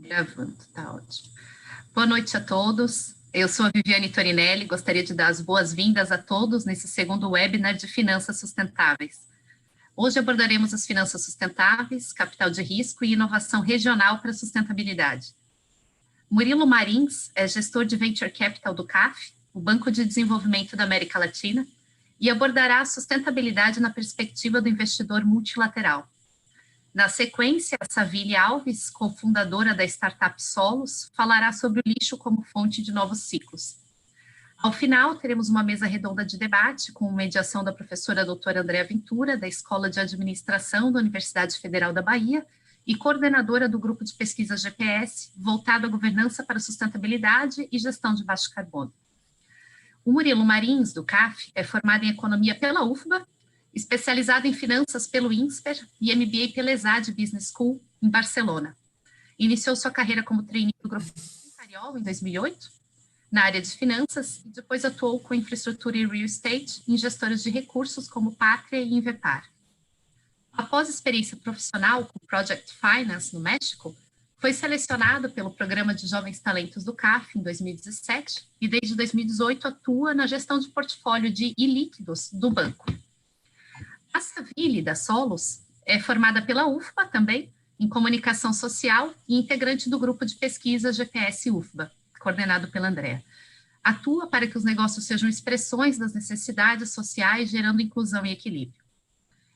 Gravando, tá ótimo. Boa noite a todos. Eu sou a Viviane Torinelli, gostaria de dar as boas-vindas a todos nesse segundo webinar de Finanças Sustentáveis. Hoje abordaremos as finanças sustentáveis, capital de risco e inovação regional para a sustentabilidade. Murilo Marins é gestor de Venture Capital do CAF, o Banco de Desenvolvimento da América Latina, e abordará a sustentabilidade na perspectiva do investidor multilateral. Na sequência, Savile Alves, cofundadora da startup Solos, falará sobre o lixo como fonte de novos ciclos. Ao final, teremos uma mesa redonda de debate com mediação da professora doutora Andréa Ventura, da Escola de Administração da Universidade Federal da Bahia e coordenadora do grupo de pesquisa GPS, voltado à governança para sustentabilidade e gestão de baixo carbono. O Murilo Marins, do CAF, é formado em economia pela UFBA, especializado em finanças pelo INSPER e MBA pela ESAD Business School, em Barcelona. Iniciou sua carreira como trainee do Grupo Imperial em 2008, na área de finanças, e depois atuou com infraestrutura e real estate em gestoras de recursos como Pátria e Invepar. Após experiência profissional com Project Finance no México, foi selecionado pelo Programa de Jovens Talentos do CAF em 2017 e desde 2018 atua na gestão de portfólio de ilíquidos do banco. A Savile, da Solos, é formada pela UFBA também, em comunicação social e integrante do grupo de pesquisa GPS UFBA, coordenado pela Andréa. Atua para que os negócios sejam expressões das necessidades sociais, gerando inclusão e equilíbrio.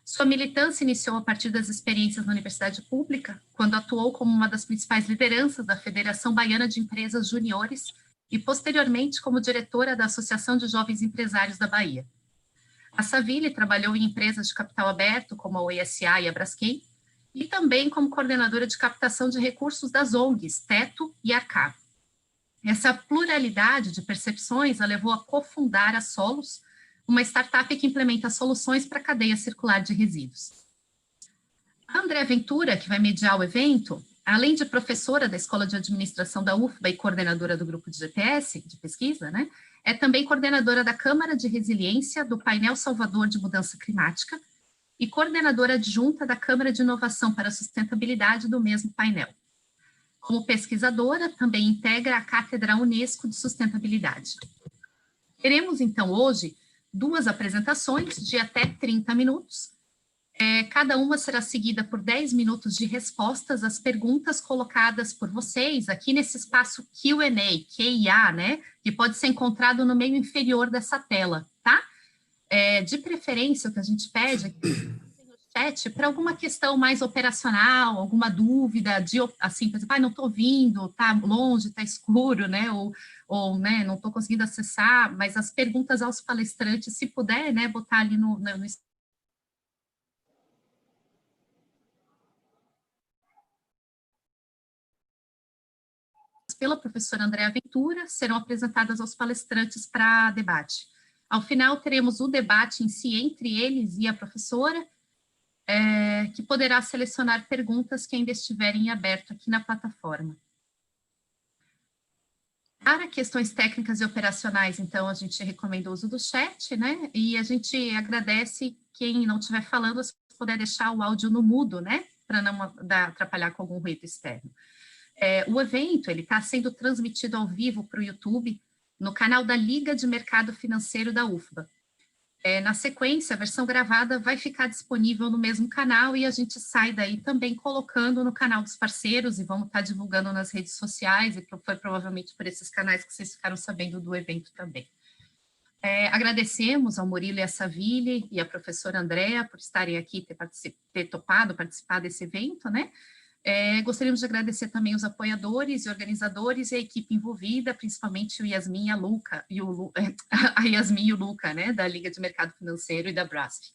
Sua militância iniciou a partir das experiências na universidade pública, quando atuou como uma das principais lideranças da Federação Baiana de Empresas Juniores e, posteriormente, como diretora da Associação de Jovens Empresários da Bahia. A Savile trabalhou em empresas de capital aberto, como a OESA e a Braskem, e também como coordenadora de captação de recursos das ONGs, Teto e Arcar. Essa pluralidade de percepções a levou a cofundar a Solos, uma startup que implementa soluções para a cadeia circular de resíduos. A Andréa Ventura, que vai mediar o evento, além de professora da Escola de Administração da UFBA e coordenadora do grupo de GPS, de pesquisa, né, é também coordenadora da Câmara de Resiliência do Painel Salvador de Mudança Climática e coordenadora adjunta da Câmara de Inovação para a Sustentabilidade do mesmo painel. Como pesquisadora, também integra a Cátedra Unesco de Sustentabilidade. Teremos, então, hoje, duas apresentações de até 30 minutos. Cada uma será seguida por 10 minutos de respostas às perguntas colocadas por vocês aqui nesse espaço Q&A, QIA, né? Que pode ser encontrado no meio inferior dessa tela, tá? De preferência, o que a gente pede aqui no chat para alguma questão mais operacional, alguma dúvida, assim, por exemplo, não estou ouvindo, está longe, está escuro, né? Ou né, não estou conseguindo acessar, mas as perguntas aos palestrantes, se puder, né, botar ali no pela professora Andréa Ventura, serão apresentadas aos palestrantes para debate. Ao final, teremos o debate em si entre eles e a professora, que poderá selecionar perguntas que ainda estiverem em aberto aqui na plataforma. Para questões técnicas e operacionais, então, a gente recomenda o uso do chat, né? E a gente agradece quem não estiver falando, se puder deixar o áudio no mudo, né? Para não atrapalhar com algum ruído externo. O evento está sendo transmitido ao vivo para o YouTube, no canal da Liga de Mercado Financeiro da UFBA. Na sequência, a versão gravada vai ficar disponível no mesmo canal e a gente sai daí também colocando no canal dos parceiros e vamos estar divulgando nas redes sociais, e foi provavelmente por esses canais que vocês ficaram sabendo do evento também. Agradecemos ao Murilo e à Savile e à professora Andréa por estarem aqui, ter topado participar desse evento, né? Gostaríamos de agradecer também os apoiadores e organizadores e a equipe envolvida, principalmente o Yasmin e a Luca, a Yasmin e o Luca, né, da Liga de Mercado Financeiro e da Brasf.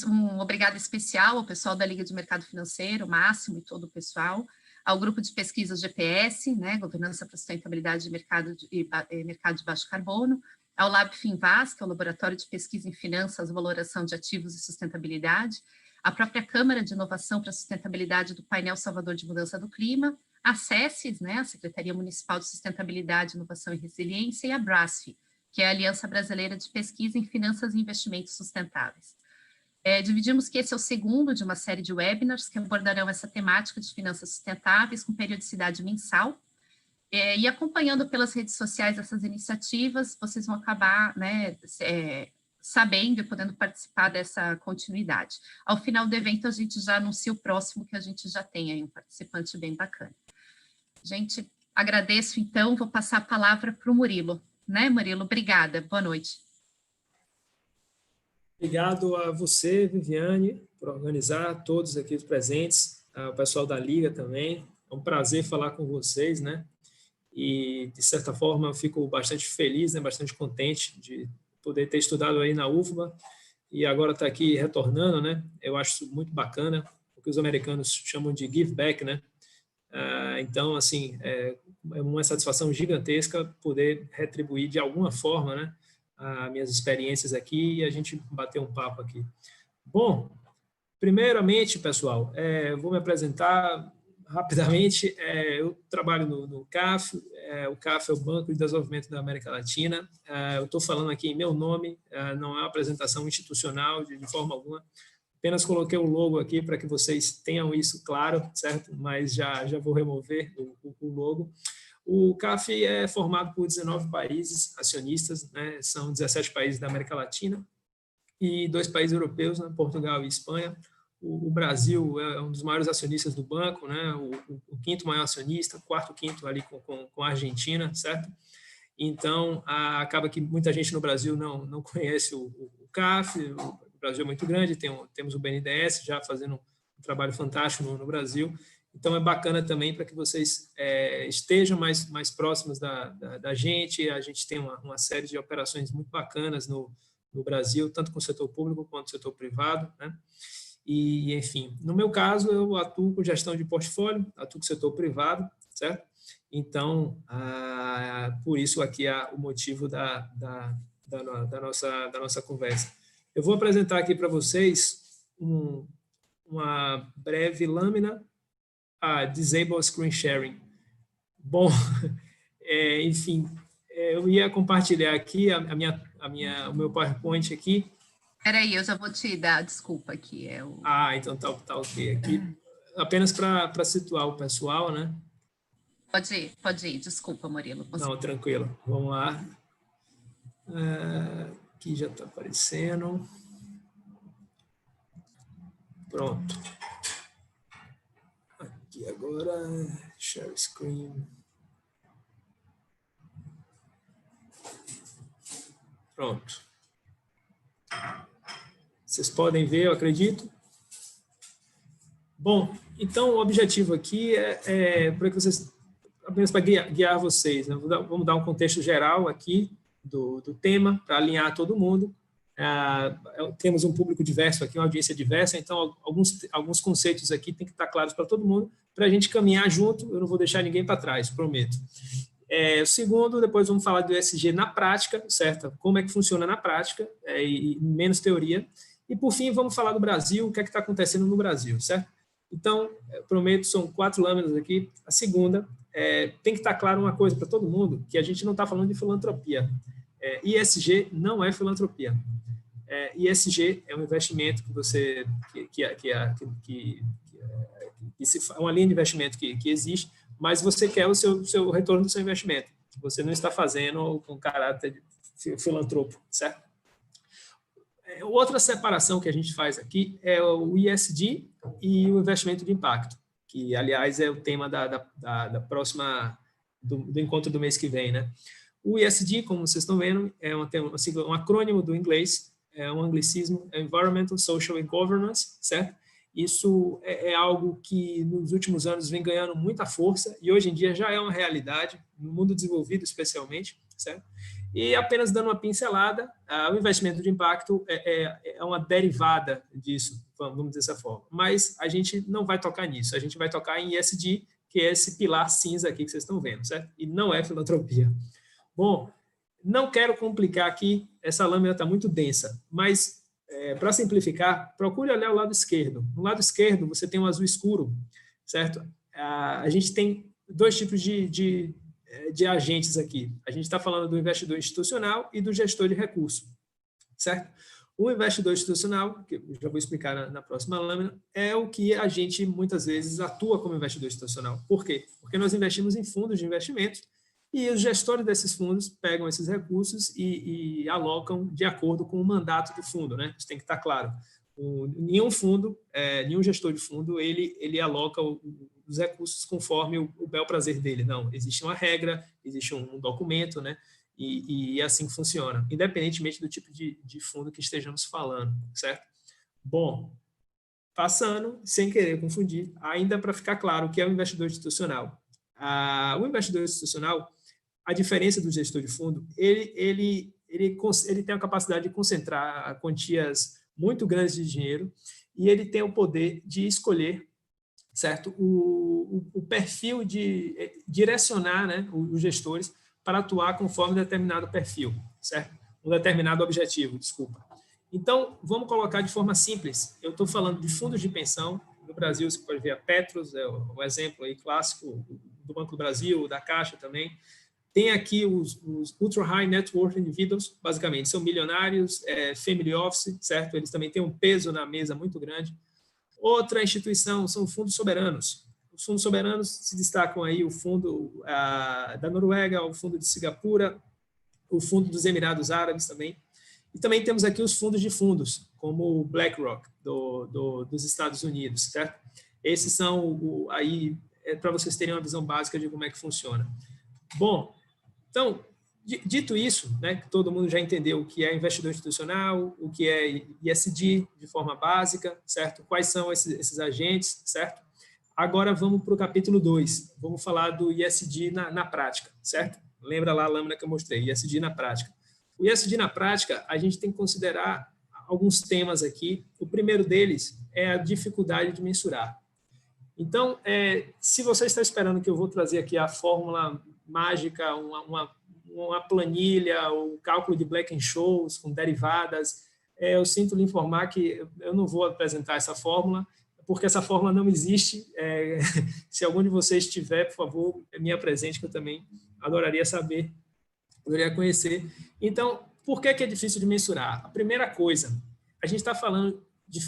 Um obrigado especial ao pessoal da Liga de Mercado Financeiro, Máximo e todo o pessoal, ao grupo de pesquisas GPS, né, Governança para a Sustentabilidade de Mercado de Baixo Carbono, ao Lab Finvas, que é o Laboratório de Pesquisa em Finanças, Valoração de Ativos e Sustentabilidade, a própria Câmara de Inovação para a Sustentabilidade do Painel Salvador de Mudança do Clima, a SESIS, né, a Secretaria Municipal de Sustentabilidade, Inovação e Resiliência, e a Brasf, que é a Aliança Brasileira de Pesquisa em Finanças e Investimentos Sustentáveis. Dividimos que esse é o segundo de uma série de webinars que abordarão essa temática de finanças sustentáveis com periodicidade mensal. E acompanhando pelas redes sociais essas iniciativas, vocês vão acabar, né, sabendo e podendo participar dessa continuidade. Ao final do evento, a gente já anuncia o próximo, que a gente já tem aí um participante bem bacana. Gente, agradeço, então, vou passar a palavra para o Murilo. Né, Murilo? Obrigada, boa noite. Obrigado a você, Viviane, por organizar, todos aqui os presentes, o pessoal da Liga também. É um prazer falar com vocês, né? E, de certa forma, eu fico bastante feliz, né? Bastante contente de poder ter estudado aí na UFBA e agora estar aqui retornando, né? Eu acho isso muito bacana, o que os americanos chamam de give back, né? Então, assim, é uma satisfação gigantesca poder retribuir de alguma forma, né? As minhas experiências aqui e a gente bater um papo aqui. Bom, primeiramente, pessoal, vou me apresentar rapidamente. Eu trabalho no CAF, o CAF é o Banco de Desenvolvimento da América Latina. Eu estou falando aqui em meu nome, não é uma apresentação institucional de forma alguma, apenas coloquei o logo aqui para que vocês tenham isso claro, certo? Mas já vou remover o logo. O CAF é formado por 19 países acionistas, né? São 17 países da América Latina e 2 países europeus, né? Portugal e Espanha. O Brasil é um dos maiores acionistas do banco, né? O quinto maior acionista, quarto, quinto ali com a Argentina, certo? Então, acaba que muita gente no Brasil não conhece o CAF, o Brasil é muito grande, temos o BNDES já fazendo um trabalho fantástico no Brasil. Então, é bacana também para que vocês estejam mais próximos da gente. A gente tem uma série de operações muito bacanas no Brasil, tanto com o setor público quanto o setor privado, né? E, enfim, no meu caso, eu atuo com gestão de portfólio, atuo com o setor privado, certo? Então, por isso aqui é o motivo da nossa conversa. Eu vou apresentar aqui para vocês uma breve lâmina, Disable Screen Sharing. Bom, enfim, eu ia compartilhar aqui o meu PowerPoint aqui. Peraí, eu já vou te dar desculpa aqui. Então tá ok aqui. Apenas para situar o pessoal, né? Pode ir. Desculpa, Murilo. Não, tranquilo. Vamos lá. Aqui já está aparecendo. Pronto. Aqui agora, share screen. Pronto. Vocês podem ver, eu acredito. Bom, então o objetivo aqui para que vocês, apenas para guiar vocês, né? Vamos dar um contexto geral aqui do tema, para alinhar todo mundo. Temos um público diverso aqui, uma audiência diversa, então alguns conceitos aqui tem que estar claros para todo mundo, para a gente caminhar junto. Eu não vou deixar ninguém para trás, prometo. Segundo, depois vamos falar do ESG na prática, certo? Como é que funciona na prática, e menos teoria. E, por fim, vamos falar do Brasil, o que é que está acontecendo no Brasil, certo? Então, prometo, são 4 lâminas aqui. A segunda, tem que estar claro uma coisa para todo mundo, que a gente não está falando de filantropia. ESG não é filantropia. ESG é um investimento que você... é uma linha de investimento que existe, mas você quer o seu retorno do seu investimento. Você não está fazendo com caráter de filantropo, certo? Outra separação que a gente faz aqui é o ESG e o investimento de impacto, que, aliás, é o tema da próxima, do encontro do mês que vem, né? O ESG, como vocês estão vendo, é um acrônimo do inglês, é um anglicismo, é Environmental, Social and Governance, certo? Isso é algo que, nos últimos anos, vem ganhando muita força e, hoje em dia, já é uma realidade, no mundo desenvolvido, especialmente, certo? E, apenas dando uma pincelada, o investimento de impacto é uma derivada disso, vamos dizer dessa forma. Mas a gente não vai tocar nisso, a gente vai tocar em ESG, que é esse pilar cinza aqui que vocês estão vendo, certo? E não é filantropia. Bom, não quero complicar aqui, essa lâmina está muito densa, mas, para simplificar, procure olhar o lado esquerdo. No lado esquerdo, você tem um azul escuro, certo? A gente tem 2 tipos de agentes aqui. A gente está falando do investidor institucional e do gestor de recurso, certo? O investidor institucional, que eu já vou explicar na próxima lâmina, é o que a gente muitas vezes atua como investidor institucional. Por quê? Porque nós investimos em fundos de investimento e os gestores desses fundos pegam esses recursos e alocam de acordo com o mandato do fundo, né? Isso tem que estar claro. Nenhum fundo, nenhum gestor de fundo, ele aloca os recursos conforme o bel prazer dele. Não, existe uma regra, existe um documento, né? E é assim que funciona, independentemente do tipo de fundo que estejamos falando, certo? Bom, passando, sem querer confundir, ainda para ficar claro o que é o investidor institucional. O investidor institucional, a diferença do gestor de fundo, ele tem a capacidade de concentrar quantias muito grandes de dinheiro e ele tem o poder de escolher, certo, o perfil de direcionar, né, os gestores para atuar conforme determinado perfil, certo? Um determinado objetivo, desculpa. Então, vamos colocar de forma simples. Eu estou falando de fundos de pensão. No Brasil, você pode ver a Petros, é o exemplo aí clássico do Banco do Brasil, da Caixa também. Tem aqui os Ultra High Net Worth Individuals, basicamente, são milionários, family office, certo? Eles também têm um peso na mesa muito grande. Outra instituição são fundos soberanos. Os fundos soberanos se destacam aí o fundo da Noruega, o fundo de Singapura, o fundo dos Emirados Árabes também. E também temos aqui os fundos de fundos, como o BlackRock, dos Estados Unidos, certo? Esses são, aí, para vocês terem uma visão básica de como é que funciona. Bom, então, dito isso, né, que todo mundo já entendeu o que é investidor institucional, o que é ESG de forma básica, certo? Quais são esses agentes, certo? Agora vamos para o capítulo 2. Vamos falar do ESG na prática, certo? Lembra lá a lâmina que eu mostrei, ESG na prática. O ESG na prática, a gente tem que considerar alguns temas aqui. O primeiro deles é a dificuldade de mensurar. Então, se você está esperando que eu vou trazer aqui a fórmula mágica, uma planilha, o cálculo de Black-Scholes com derivadas, eu sinto lhe informar que eu não vou apresentar essa fórmula, porque essa fórmula não existe. Se algum de vocês tiver, por favor, me apresente, que eu também adoraria saber, adoraria conhecer. Então, por que é difícil de mensurar? A primeira coisa, a gente está falando de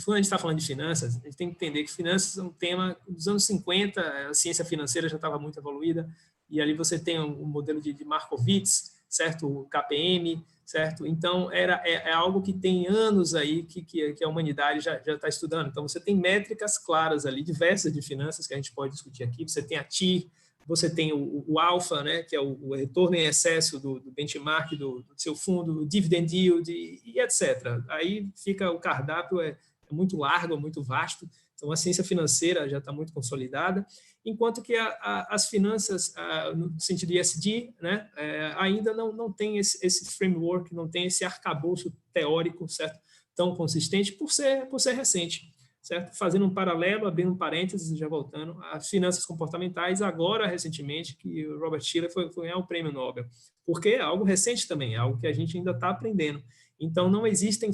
finanças, a gente tem que entender que finanças é um tema dos anos 50, a ciência financeira já estava muito evoluída, e ali você tem um modelo de Markowitz, certo? O KPM, certo? Então, é algo que tem anos aí que a humanidade já está estudando. Então, você tem métricas claras ali, diversas de finanças que a gente pode discutir aqui. Você tem a TIR, você tem o alfa, né, que é o retorno em excesso do benchmark do seu fundo, o dividend yield e etc. Aí fica o cardápio é muito largo, muito vasto. Então, a ciência financeira já está muito consolidada, enquanto que as finanças, no sentido de ESG, né, ainda não tem esse framework, não tem esse arcabouço teórico, certo, tão consistente por ser recente, certo? Fazendo um paralelo, abrindo um parênteses, já voltando, as finanças comportamentais, agora, recentemente, que o Robert Shiller foi ganhar o prêmio Nobel, porque é algo recente também, é algo que a gente ainda está aprendendo. Então, não existe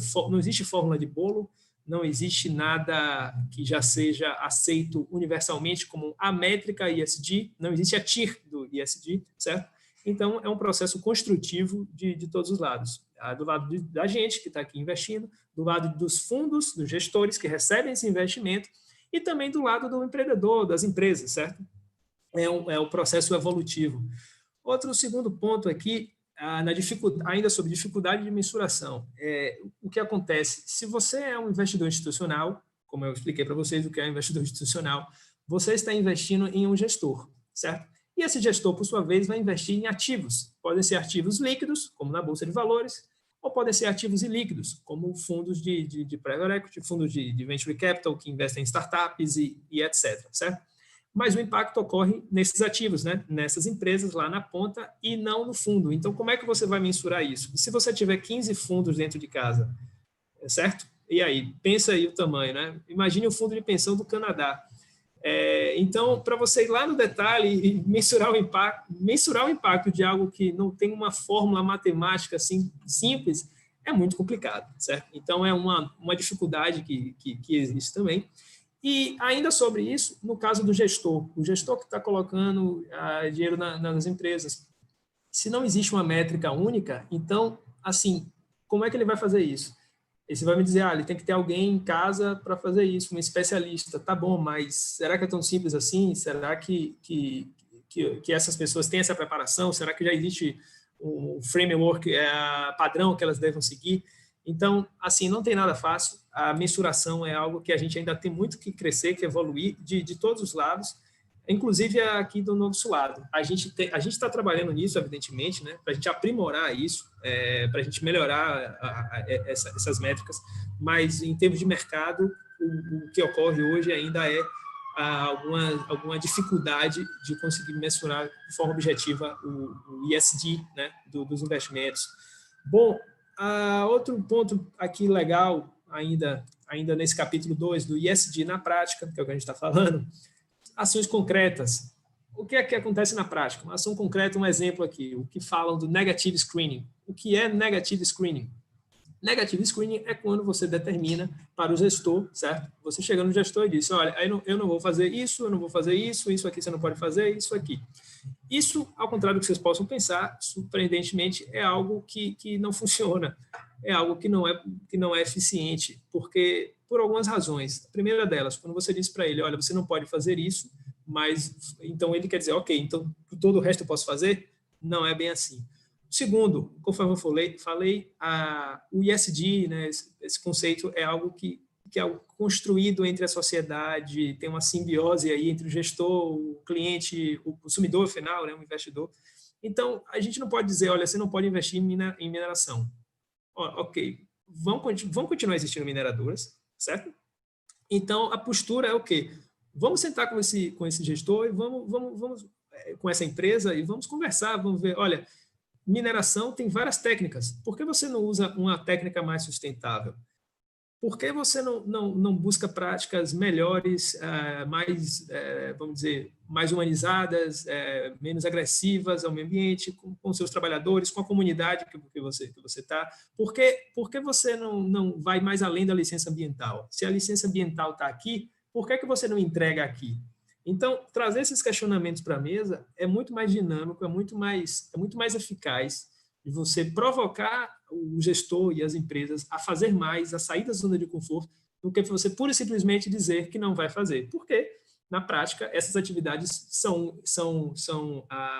fórmula de bolo, não existe nada que já seja aceito universalmente como a métrica ESG, não existe a TIR do ESG, certo? Então, é um processo construtivo de todos os lados. Do lado da gente, que está aqui investindo, do lado dos fundos, dos gestores que recebem esse investimento, e também do lado do empreendedor, das empresas, certo? É um processo evolutivo. Outro segundo ponto aqui, ainda sobre dificuldade de mensuração. O que acontece? Se você é um investidor institucional, como eu expliquei para vocês o que é um investidor institucional, você está investindo em um gestor, certo? E esse gestor, por sua vez, vai investir em ativos. Podem ser ativos líquidos, como na Bolsa de Valores, ou podem ser ativos ilíquidos, como fundos de private equity, fundos de venture capital, que investem em startups e etc., certo? Mas o impacto ocorre nesses ativos, né? Nessas empresas lá na ponta e não no fundo. Então, como é que você vai mensurar isso? E se você tiver 15 fundos dentro de casa, certo? E aí, pensa aí o tamanho, né? Imagine o fundo de pensão do Canadá. Então, para você ir lá no detalhe e mensurar o impacto de algo que não tem uma fórmula matemática assim simples, é muito complicado, certo? Então, é uma dificuldade que existe também. E ainda sobre isso, no caso do gestor, o gestor que está colocando dinheiro nas empresas, se não existe uma métrica única, então, assim, como é que ele vai fazer isso? Aí você vai me dizer, ele tem que ter alguém em casa para fazer isso, um especialista. Tá bom, mas será que é tão simples assim? Será que essas pessoas têm essa preparação? Será que já existe um framework padrão que elas devem seguir? Então, assim, não tem nada fácil. A mensuração é algo que a gente ainda tem muito que crescer, que evoluir de todos os lados, inclusive aqui do nosso lado. A gente está trabalhando nisso, evidentemente, né, para a gente aprimorar isso, para a gente melhorar essas métricas, mas em termos de mercado, o que ocorre hoje ainda é alguma dificuldade de conseguir mensurar de forma objetiva o ESG, né, dos investimentos. Bom, outro ponto aqui legal, ainda nesse capítulo 2 do ESG na prática, que é o que a gente está falando, ações concretas. O que é que acontece na prática? Uma ação concreta, um exemplo aqui, o que falam do negative screening. O que é negative screening? Negative screening é quando você determina para o gestor, certo? Você chega no gestor e diz, olha, eu não vou fazer isso, eu não vou fazer isso, isso aqui você não pode fazer, isso aqui. Isso, ao contrário do que vocês possam pensar, surpreendentemente, é algo que não funciona, é algo que não é eficiente, porque por algumas razões. A primeira delas, quando você diz para ele, olha, você não pode fazer isso, mas então ele quer dizer, ok, então todo o resto eu posso fazer? Não é bem assim. Segundo, conforme eu falei o ESG, né, esse conceito é algo que é algo construído entre a sociedade, tem uma simbiose aí entre o gestor, o cliente, o consumidor final, né, o investidor. Então, a gente não pode dizer, olha, você não pode investir em mineração. Ok, vão continuar existindo mineradoras, certo? Então, a postura é o quê? Vamos sentar com esse gestor e vamos com essa empresa e vamos conversar, vamos ver, olha, mineração tem várias técnicas. Por que você não usa uma técnica mais sustentável? Por que você não busca práticas melhores, vamos dizer, mais humanizadas, menos agressivas ao meio ambiente, com seus trabalhadores, com a comunidade que você está? Por que você não vai mais além da licença ambiental? Se a licença ambiental está aqui, por que você não entrega aqui? Então, trazer esses questionamentos para a mesa é muito mais dinâmico, é muito mais eficaz de você provocar o gestor e as empresas a fazer mais, a sair da zona de conforto, do que você pura e simplesmente dizer que não vai fazer. Porque, na prática, essas atividades são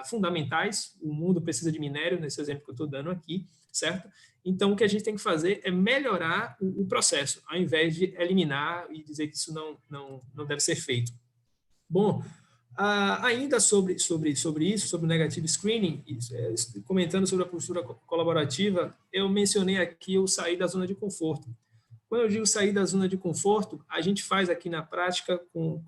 fundamentais, o mundo precisa de minério, nesse exemplo que eu estou dando aqui, certo? Então, o que a gente tem que fazer é melhorar o processo, ao invés de eliminar e dizer que isso não deve ser feito. Bom, ainda sobre isso, sobre o negative screening, comentando sobre a postura colaborativa, eu mencionei aqui o sair da zona de conforto. Quando eu digo sair da zona de conforto, a gente faz aqui na prática com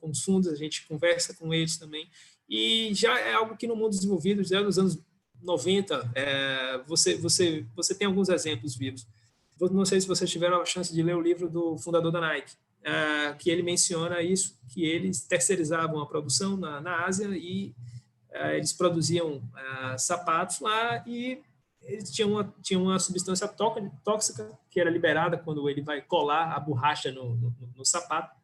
os fundos, a gente conversa com eles também, e já é algo que no mundo desenvolvido, já nos anos 90, você tem alguns exemplos vivos. Não sei se vocês tiveram a chance de ler o livro do fundador da Nike, que ele menciona isso, que eles terceirizavam a produção na Ásia e eles produziam sapatos lá e eles tinham uma substância tóxica que era liberada quando ele vai colar a borracha no sapato.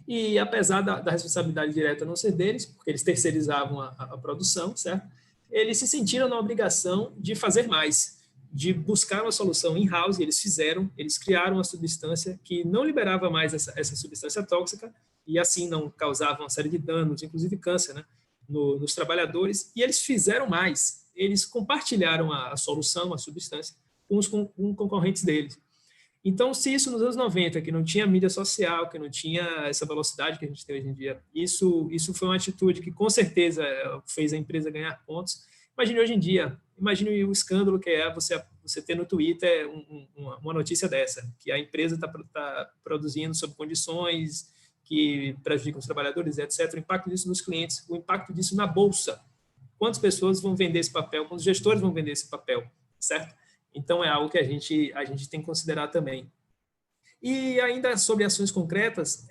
E apesar da responsabilidade direta não ser deles, porque eles terceirizavam a produção, certo? Eles se sentiram na obrigação de fazer mais, de buscar uma solução in-house, e eles criaram uma substância que não liberava mais essa substância tóxica e assim não causava uma série de danos, inclusive câncer, né, nos trabalhadores, e eles fizeram mais, eles compartilharam a solução, a substância, com os concorrentes deles. Então, se isso nos anos 90, que não tinha mídia social, que não tinha essa velocidade que a gente tem hoje em dia, isso foi uma atitude que com certeza fez a empresa ganhar pontos. Imagine hoje em dia, imagine o escândalo que é você ter no Twitter uma notícia dessa, que a empresa está produzindo sob condições que prejudicam os trabalhadores, etc. O impacto disso nos clientes, o impacto disso na bolsa. Quantas pessoas vão vender esse papel? Quantos gestores vão vender esse papel? Certo? Então, é algo que a gente tem que considerar também. E ainda sobre ações concretas,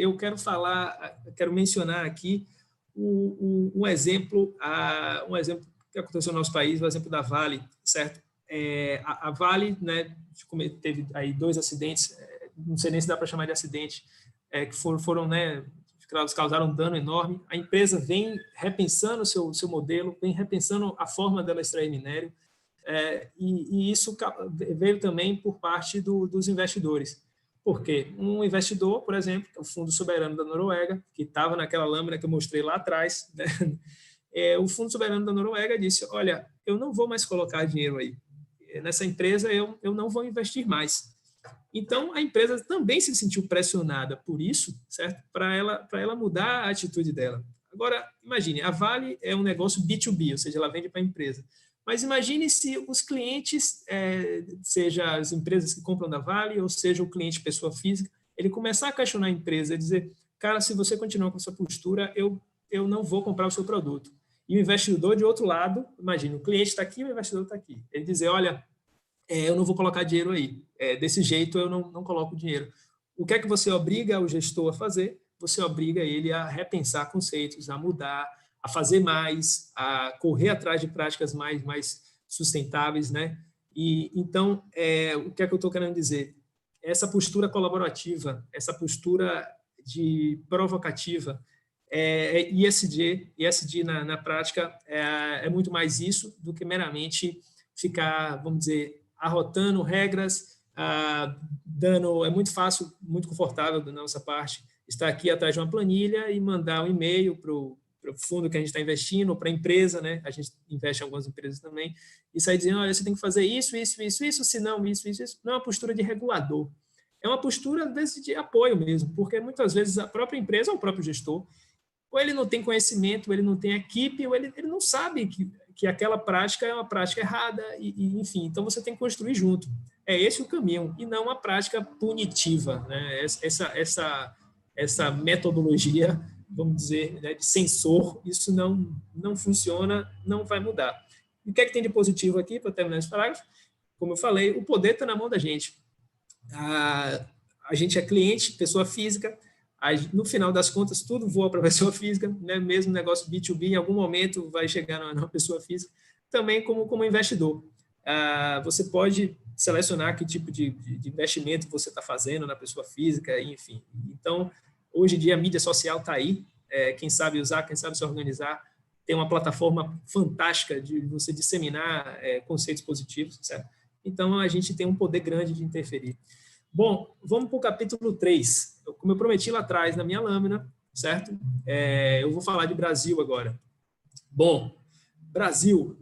eu quero mencionar aqui um exemplo que aconteceu no nosso país, o exemplo da Vale, certo? A Vale, né, teve aí 2 acidentes, não sei nem se dá para chamar de acidente, que foram, né, causaram um dano enorme. A empresa vem repensando o seu modelo, vem repensando a forma dela extrair minério. e isso veio também por parte dos investidores. Porque um investidor, por exemplo, o Fundo Soberano da Noruega, que estava naquela lâmina que eu mostrei lá atrás, né? O Fundo Soberano da Noruega disse, olha, eu não vou mais colocar dinheiro aí. Nessa empresa eu não vou investir mais. Então, a empresa também se sentiu pressionada por isso, certo? Para ela mudar a atitude dela. Agora, imagine, a Vale é um negócio B2B, ou seja, ela vende para a empresa. Mas imagine se os clientes, seja as empresas que compram da Vale, ou seja o cliente pessoa física, ele começar a questionar a empresa e dizer, cara, se você continuar com essa postura, eu não vou comprar o seu produto. E o investidor, de outro lado, imagine, o cliente está aqui, o investidor está aqui. Ele dizer, olha, eu não vou colocar dinheiro aí. Desse jeito, eu não coloco dinheiro. O que é que você obriga o gestor a fazer? Você obriga ele a repensar conceitos, a mudar, a fazer mais, a correr atrás de práticas mais sustentáveis, né? E então, o que é que eu estou querendo dizer? Essa postura colaborativa, essa postura de provocativa, ESG na prática é muito mais isso do que meramente ficar, vamos dizer, arrotando regras, é muito fácil, muito confortável da nossa parte estar aqui atrás de uma planilha e mandar um e-mail para o fundo que a gente está investindo, ou para a empresa, né? A gente investe em algumas empresas também, e sair dizendo, olha, você tem que fazer isso, senão isso. Não é uma postura de regulador, é uma postura, às vezes, de apoio mesmo, porque muitas vezes a própria empresa ou o próprio gestor, ou ele não tem conhecimento, ou ele não tem equipe, ou ele não sabe que aquela prática é uma prática errada, enfim, então você tem que construir junto. É esse o caminho, e não uma prática punitiva, né? Essa metodologia, vamos dizer, né, de censor, isso não funciona, não vai mudar. E o que é que tem de positivo aqui, para terminar esse parágrafo? Como eu falei, o poder está na mão da gente. A gente é cliente, pessoa física, no final das contas, tudo voa para a pessoa física, né? Mesmo negócio B2B, em algum momento vai chegar na pessoa física, também como investidor. Você pode selecionar que tipo de investimento você está fazendo na pessoa física, enfim. Então, hoje em dia, a mídia social está aí, quem sabe usar, quem sabe se organizar, tem uma plataforma fantástica de você disseminar conceitos positivos, certo? Então, a gente tem um poder grande de interferir. Bom, vamos para o capítulo 3. Como eu prometi lá atrás, na minha lâmina, certo? Eu vou falar de Brasil agora. Bom, Brasil,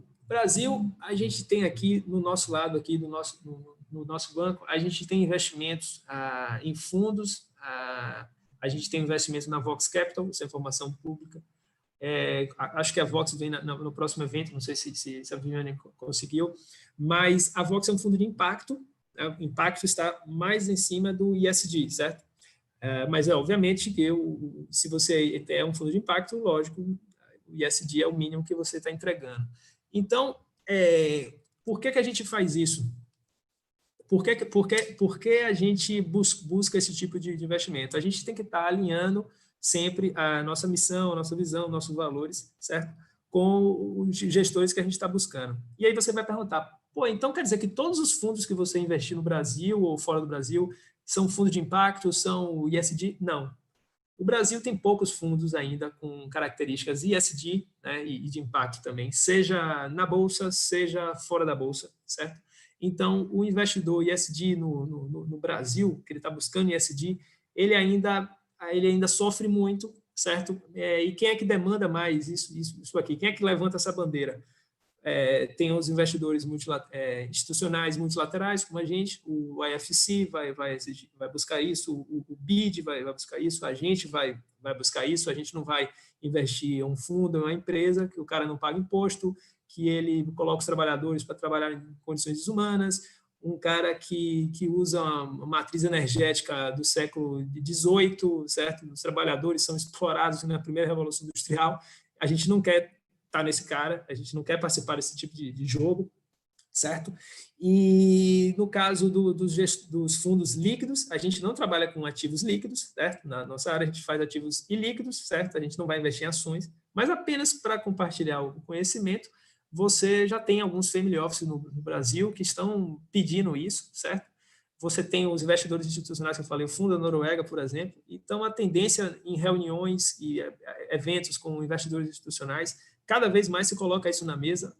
a gente tem aqui no nosso lado, aqui no nosso banco, a gente tem investimentos em fundos, a gente tem investimentos na Vox Capital, essa é informação pública. Acho que a Vox vem no próximo evento, não sei se a Viviane conseguiu, mas a Vox é um fundo de impacto, o impacto está mais em cima do ESG, certo? Mas, obviamente, que se você é um fundo de impacto, lógico, o ESG é o mínimo que você está entregando. Então, por que a gente faz isso? Por que a gente busca esse tipo de investimento? A gente tem que estar alinhando sempre a nossa missão, a nossa visão, nossos valores, certo? Com os gestores que a gente está buscando. E aí você vai perguntar, então quer dizer que todos os fundos que você investir no Brasil ou fora do Brasil são fundos de impacto, são ESG? Não. O Brasil tem poucos fundos ainda com características ESG, né, e de impacto também, seja na Bolsa, seja fora da Bolsa, certo? Então, o investidor ESG no Brasil, que ele está buscando ESG, ele ainda sofre muito, certo? E quem é que demanda mais isso aqui? Quem é que levanta essa bandeira? Tem os investidores institucionais multilaterais, como a gente, o IFC vai buscar isso, o BID vai buscar isso, a gente vai buscar isso, a gente não vai investir em um fundo, em uma empresa, que o cara não paga imposto, que ele coloca os trabalhadores para trabalhar em condições desumanas, um cara que usa uma matriz energética do século XVIII, certo? Os trabalhadores são explorados na primeira Revolução Industrial, a gente não quer estar nesse cara, a gente não quer participar desse tipo de jogo, certo? E no caso dos fundos líquidos, a gente não trabalha com ativos líquidos, certo? Na nossa área a gente faz ativos ilíquidos, certo? A gente não vai investir em ações, mas apenas para compartilhar o conhecimento, você já tem alguns family offices no Brasil que estão pedindo isso, certo? Você tem os investidores institucionais que eu falei, o Fundo da Noruega, por exemplo. Então, a tendência em reuniões e eventos com investidores institucionais cada vez mais se coloca isso na mesa.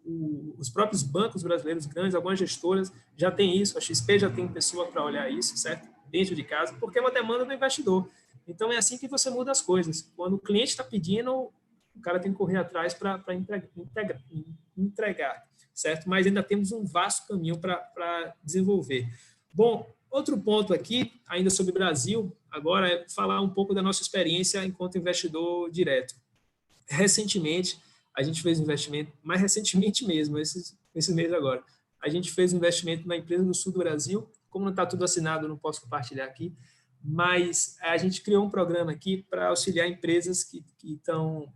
Os próprios bancos brasileiros grandes, algumas gestoras já têm isso, a XP já tem pessoa para olhar isso, certo? Dentro de casa, porque é uma demanda do investidor. Então, é assim que você muda as coisas. Quando o cliente está pedindo, o cara tem que correr atrás para entregar, certo? Mas ainda temos um vasto caminho para desenvolver. Bom, outro ponto aqui, ainda sobre o Brasil, agora é falar um pouco da nossa experiência enquanto investidor direto. Recentemente, a gente fez um investimento, mais recentemente mesmo, esse mês agora, a gente fez um investimento numa empresa do sul do Brasil. Como não está tudo assinado, eu não posso compartilhar aqui, mas a gente criou um programa aqui para auxiliar empresas que estão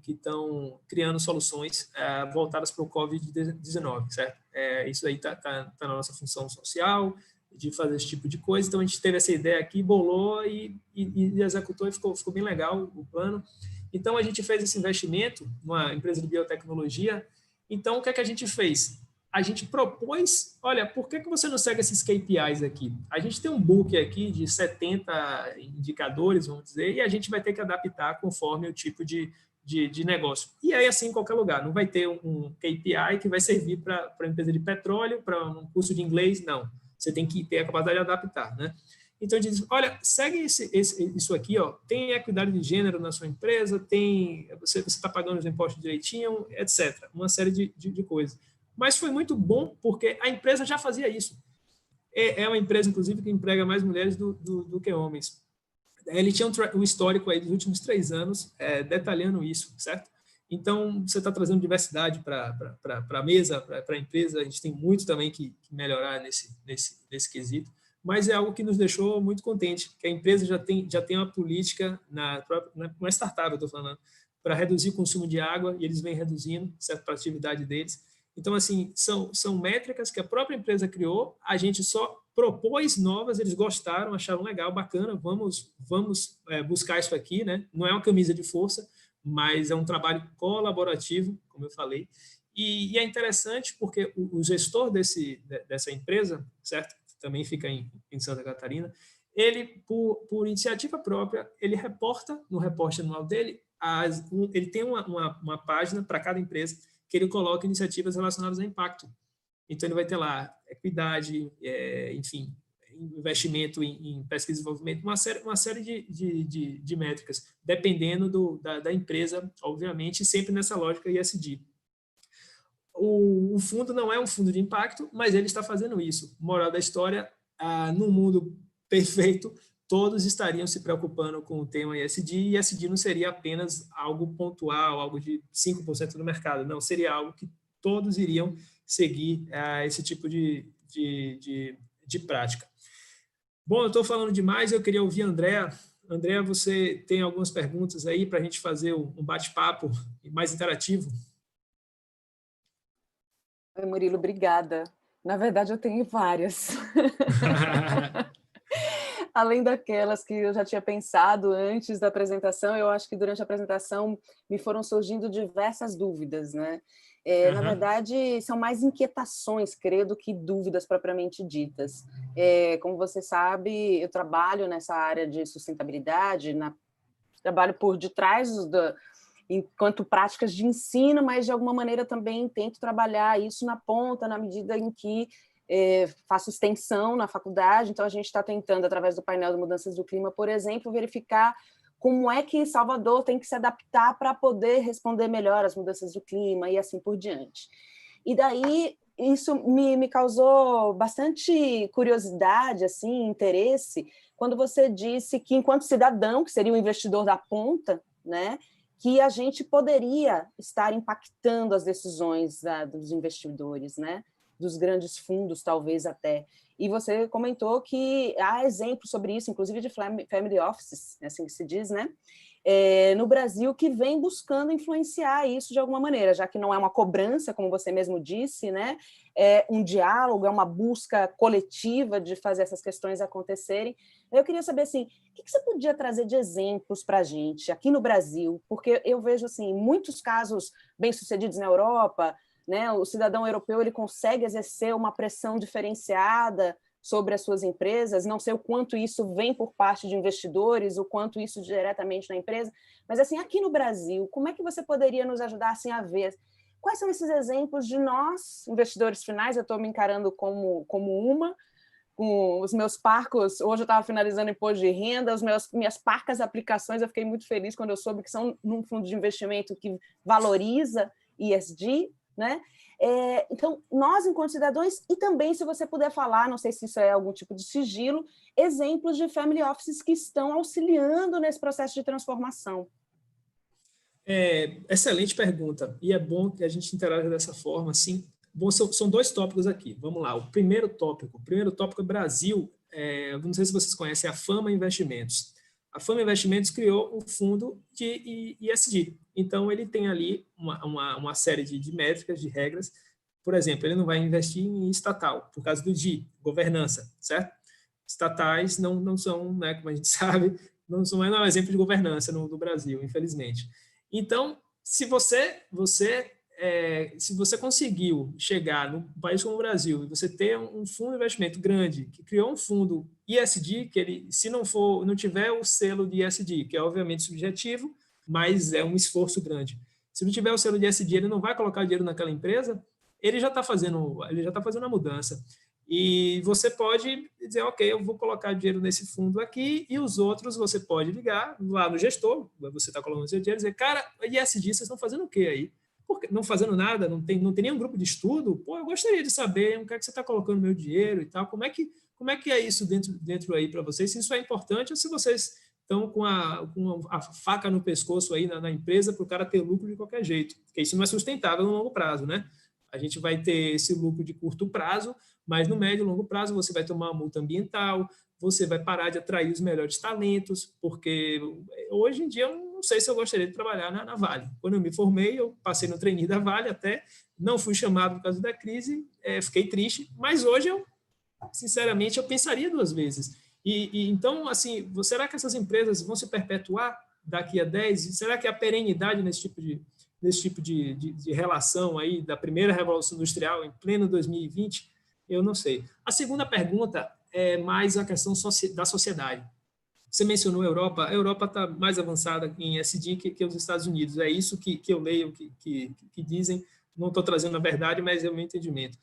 criando soluções voltadas para o Covid-19, certo? Isso aí está na nossa função social, de fazer esse tipo de coisa. Então, a gente teve essa ideia aqui, bolou e executou, e ficou bem legal o plano. Então, a gente fez esse investimento numa empresa de biotecnologia. Então, o que é que a gente fez? A gente propôs, olha, por que você não segue esses KPIs aqui? A gente tem um book aqui de 70 indicadores, vamos dizer, e a gente vai ter que adaptar conforme o tipo de negócio. E aí, assim, em qualquer lugar. Não vai ter um KPI que vai servir para uma empresa de petróleo, para um curso de inglês, não. Você tem que ter a capacidade de adaptar, né? Então, a gente diz, olha, segue isso aqui, ó, tem equidade de gênero na sua empresa, você está pagando os impostos direitinho, etc. Uma série de coisas. Mas foi muito bom, porque a empresa já fazia isso. É uma empresa, inclusive, que emprega mais mulheres do que homens. Ele tinha um histórico aí dos últimos 3 anos detalhando isso, certo? Então, você está trazendo diversidade para a mesa, para a empresa. A gente tem muito também que melhorar nesse quesito, mas é algo que nos deixou muito contente, que a empresa já tem uma política, uma startup, eu estou falando, para reduzir o consumo de água, e eles vêm reduzindo, certo, para a atividade deles. Então, assim, são métricas que a própria empresa criou, a gente só propôs novas, eles gostaram, acharam legal, bacana, vamos buscar isso aqui, né? Não é uma camisa de força, mas é um trabalho colaborativo, como eu falei, e é interessante porque o gestor dessa empresa, certo? Também fica em Santa Catarina, ele, por iniciativa própria, ele reporta no reporte anual dele, ele tem uma página para cada empresa que ele coloca iniciativas relacionadas a impacto. Então, ele vai ter lá equidade, enfim, investimento em pesquisa e desenvolvimento, uma série de métricas, dependendo da empresa, obviamente, sempre nessa lógica ESG. O fundo não é um fundo de impacto, mas ele está fazendo isso. Moral da história, no mundo perfeito, todos estariam se preocupando com o tema ESG, e ESG não seria apenas algo pontual, algo de 5% do mercado, não, seria algo que todos iriam seguir esse tipo de prática. Bom, eu estou falando demais, eu queria ouvir a Andréa. Andréa, você tem algumas perguntas aí para a gente fazer um bate-papo mais interativo? Oi, Murilo, obrigada. Na verdade, eu tenho várias. Além daquelas que eu já tinha pensado antes da apresentação, eu acho que durante a apresentação me foram surgindo diversas dúvidas, né? Na verdade, são mais inquietações, creio, do que dúvidas propriamente ditas. Como você sabe, eu trabalho nessa área de sustentabilidade, trabalho por detrás enquanto práticas de ensino, mas de alguma maneira também tento trabalhar isso na ponta, na medida em que faço extensão na faculdade. Então, a gente está tentando, através do painel de mudanças do clima, por exemplo, verificar como é que Salvador tem que se adaptar para poder responder melhor às mudanças do clima e assim por diante. E daí, isso me causou bastante curiosidade, assim, interesse, quando você disse que, enquanto cidadão, que seria o investidor da ponta, né, que a gente poderia estar impactando as decisões dos investidores, né, dos grandes fundos, talvez até. E você comentou que há exemplos sobre isso, inclusive de family offices, assim que se diz, né? No Brasil, que vem buscando influenciar isso de alguma maneira, já que não é uma cobrança, como você mesmo disse, né? É um diálogo, é uma busca coletiva de fazer essas questões acontecerem. Eu queria saber, assim, o que você podia trazer de exemplos para a gente aqui no Brasil? Porque eu vejo, assim, muitos casos bem-sucedidos na Europa, né? O cidadão europeu ele consegue exercer uma pressão diferenciada sobre as suas empresas, não sei o quanto isso vem por parte de investidores, o quanto isso diretamente na empresa, mas assim, aqui no Brasil, como é que você poderia nos ajudar assim, a ver Quais são esses exemplos de nós, investidores finais? Eu estou me encarando como uma, com os meus parcos, hoje eu estava finalizando imposto de renda, minhas parcas aplicações, eu fiquei muito feliz quando eu soube que são num fundo de investimento que valoriza ESG, né? Então, nós, enquanto cidadãos, e também, se você puder falar, não sei se isso é algum tipo de sigilo, exemplos de family offices que estão auxiliando nesse processo de transformação. Excelente pergunta, e é bom que a gente interaja dessa forma, assim. Bom, são dois tópicos aqui, vamos lá. O primeiro tópico é Brasil, não sei se vocês conhecem a Fama Investimentos. A Fama Investimentos criou um fundo de ESG, então ele tem ali uma série de métricas, de regras. Por exemplo, ele não vai investir em estatal, por causa do G, governança, certo? Estatais não são, né, como a gente sabe, não é um exemplo de governança no Brasil, infelizmente. Então, se você conseguiu chegar num país como o Brasil e você ter um fundo de investimento grande que criou um fundo ESG, que ele, se não tiver o selo de ESG, que é obviamente subjetivo, mas é um esforço grande. Se não tiver o selo de ESG, ele não vai colocar dinheiro naquela empresa, ele já está fazendo a mudança. E você pode dizer, ok, eu vou colocar dinheiro nesse fundo aqui, e os outros você pode ligar lá no gestor, você está colocando seu dinheiro, e dizer, cara, ESG, vocês estão fazendo o quê aí? Porque não fazendo nada, não tem nenhum grupo de estudo, pô, eu gostaria de saber o que é que você está colocando meu dinheiro e tal, como é que é isso dentro aí para vocês, se isso é importante ou se vocês estão com a faca no pescoço aí na empresa para o cara ter lucro de qualquer jeito, porque isso não é sustentável no longo prazo, né? A gente vai ter esse lucro de curto prazo, mas no médio e longo prazo você vai tomar uma multa ambiental, você vai parar de atrair os melhores talentos, porque hoje em dia eu não sei se eu gostaria de trabalhar na Vale. Quando eu me formei, eu passei no trainee da Vale até, não fui chamado por causa da crise, fiquei triste, mas hoje sinceramente, eu pensaria duas vezes. Então, assim, será que essas empresas vão se perpetuar daqui a 10? Será que a perenidade nesse tipo de relação aí da primeira revolução industrial em pleno 2020? Eu não sei. A segunda pergunta é mais a questão da sociedade. Você mencionou a Europa está mais avançada em ESG que os Estados Unidos. É isso que eu leio, que dizem. Não estou trazendo a verdade, mas é o meu entendimento.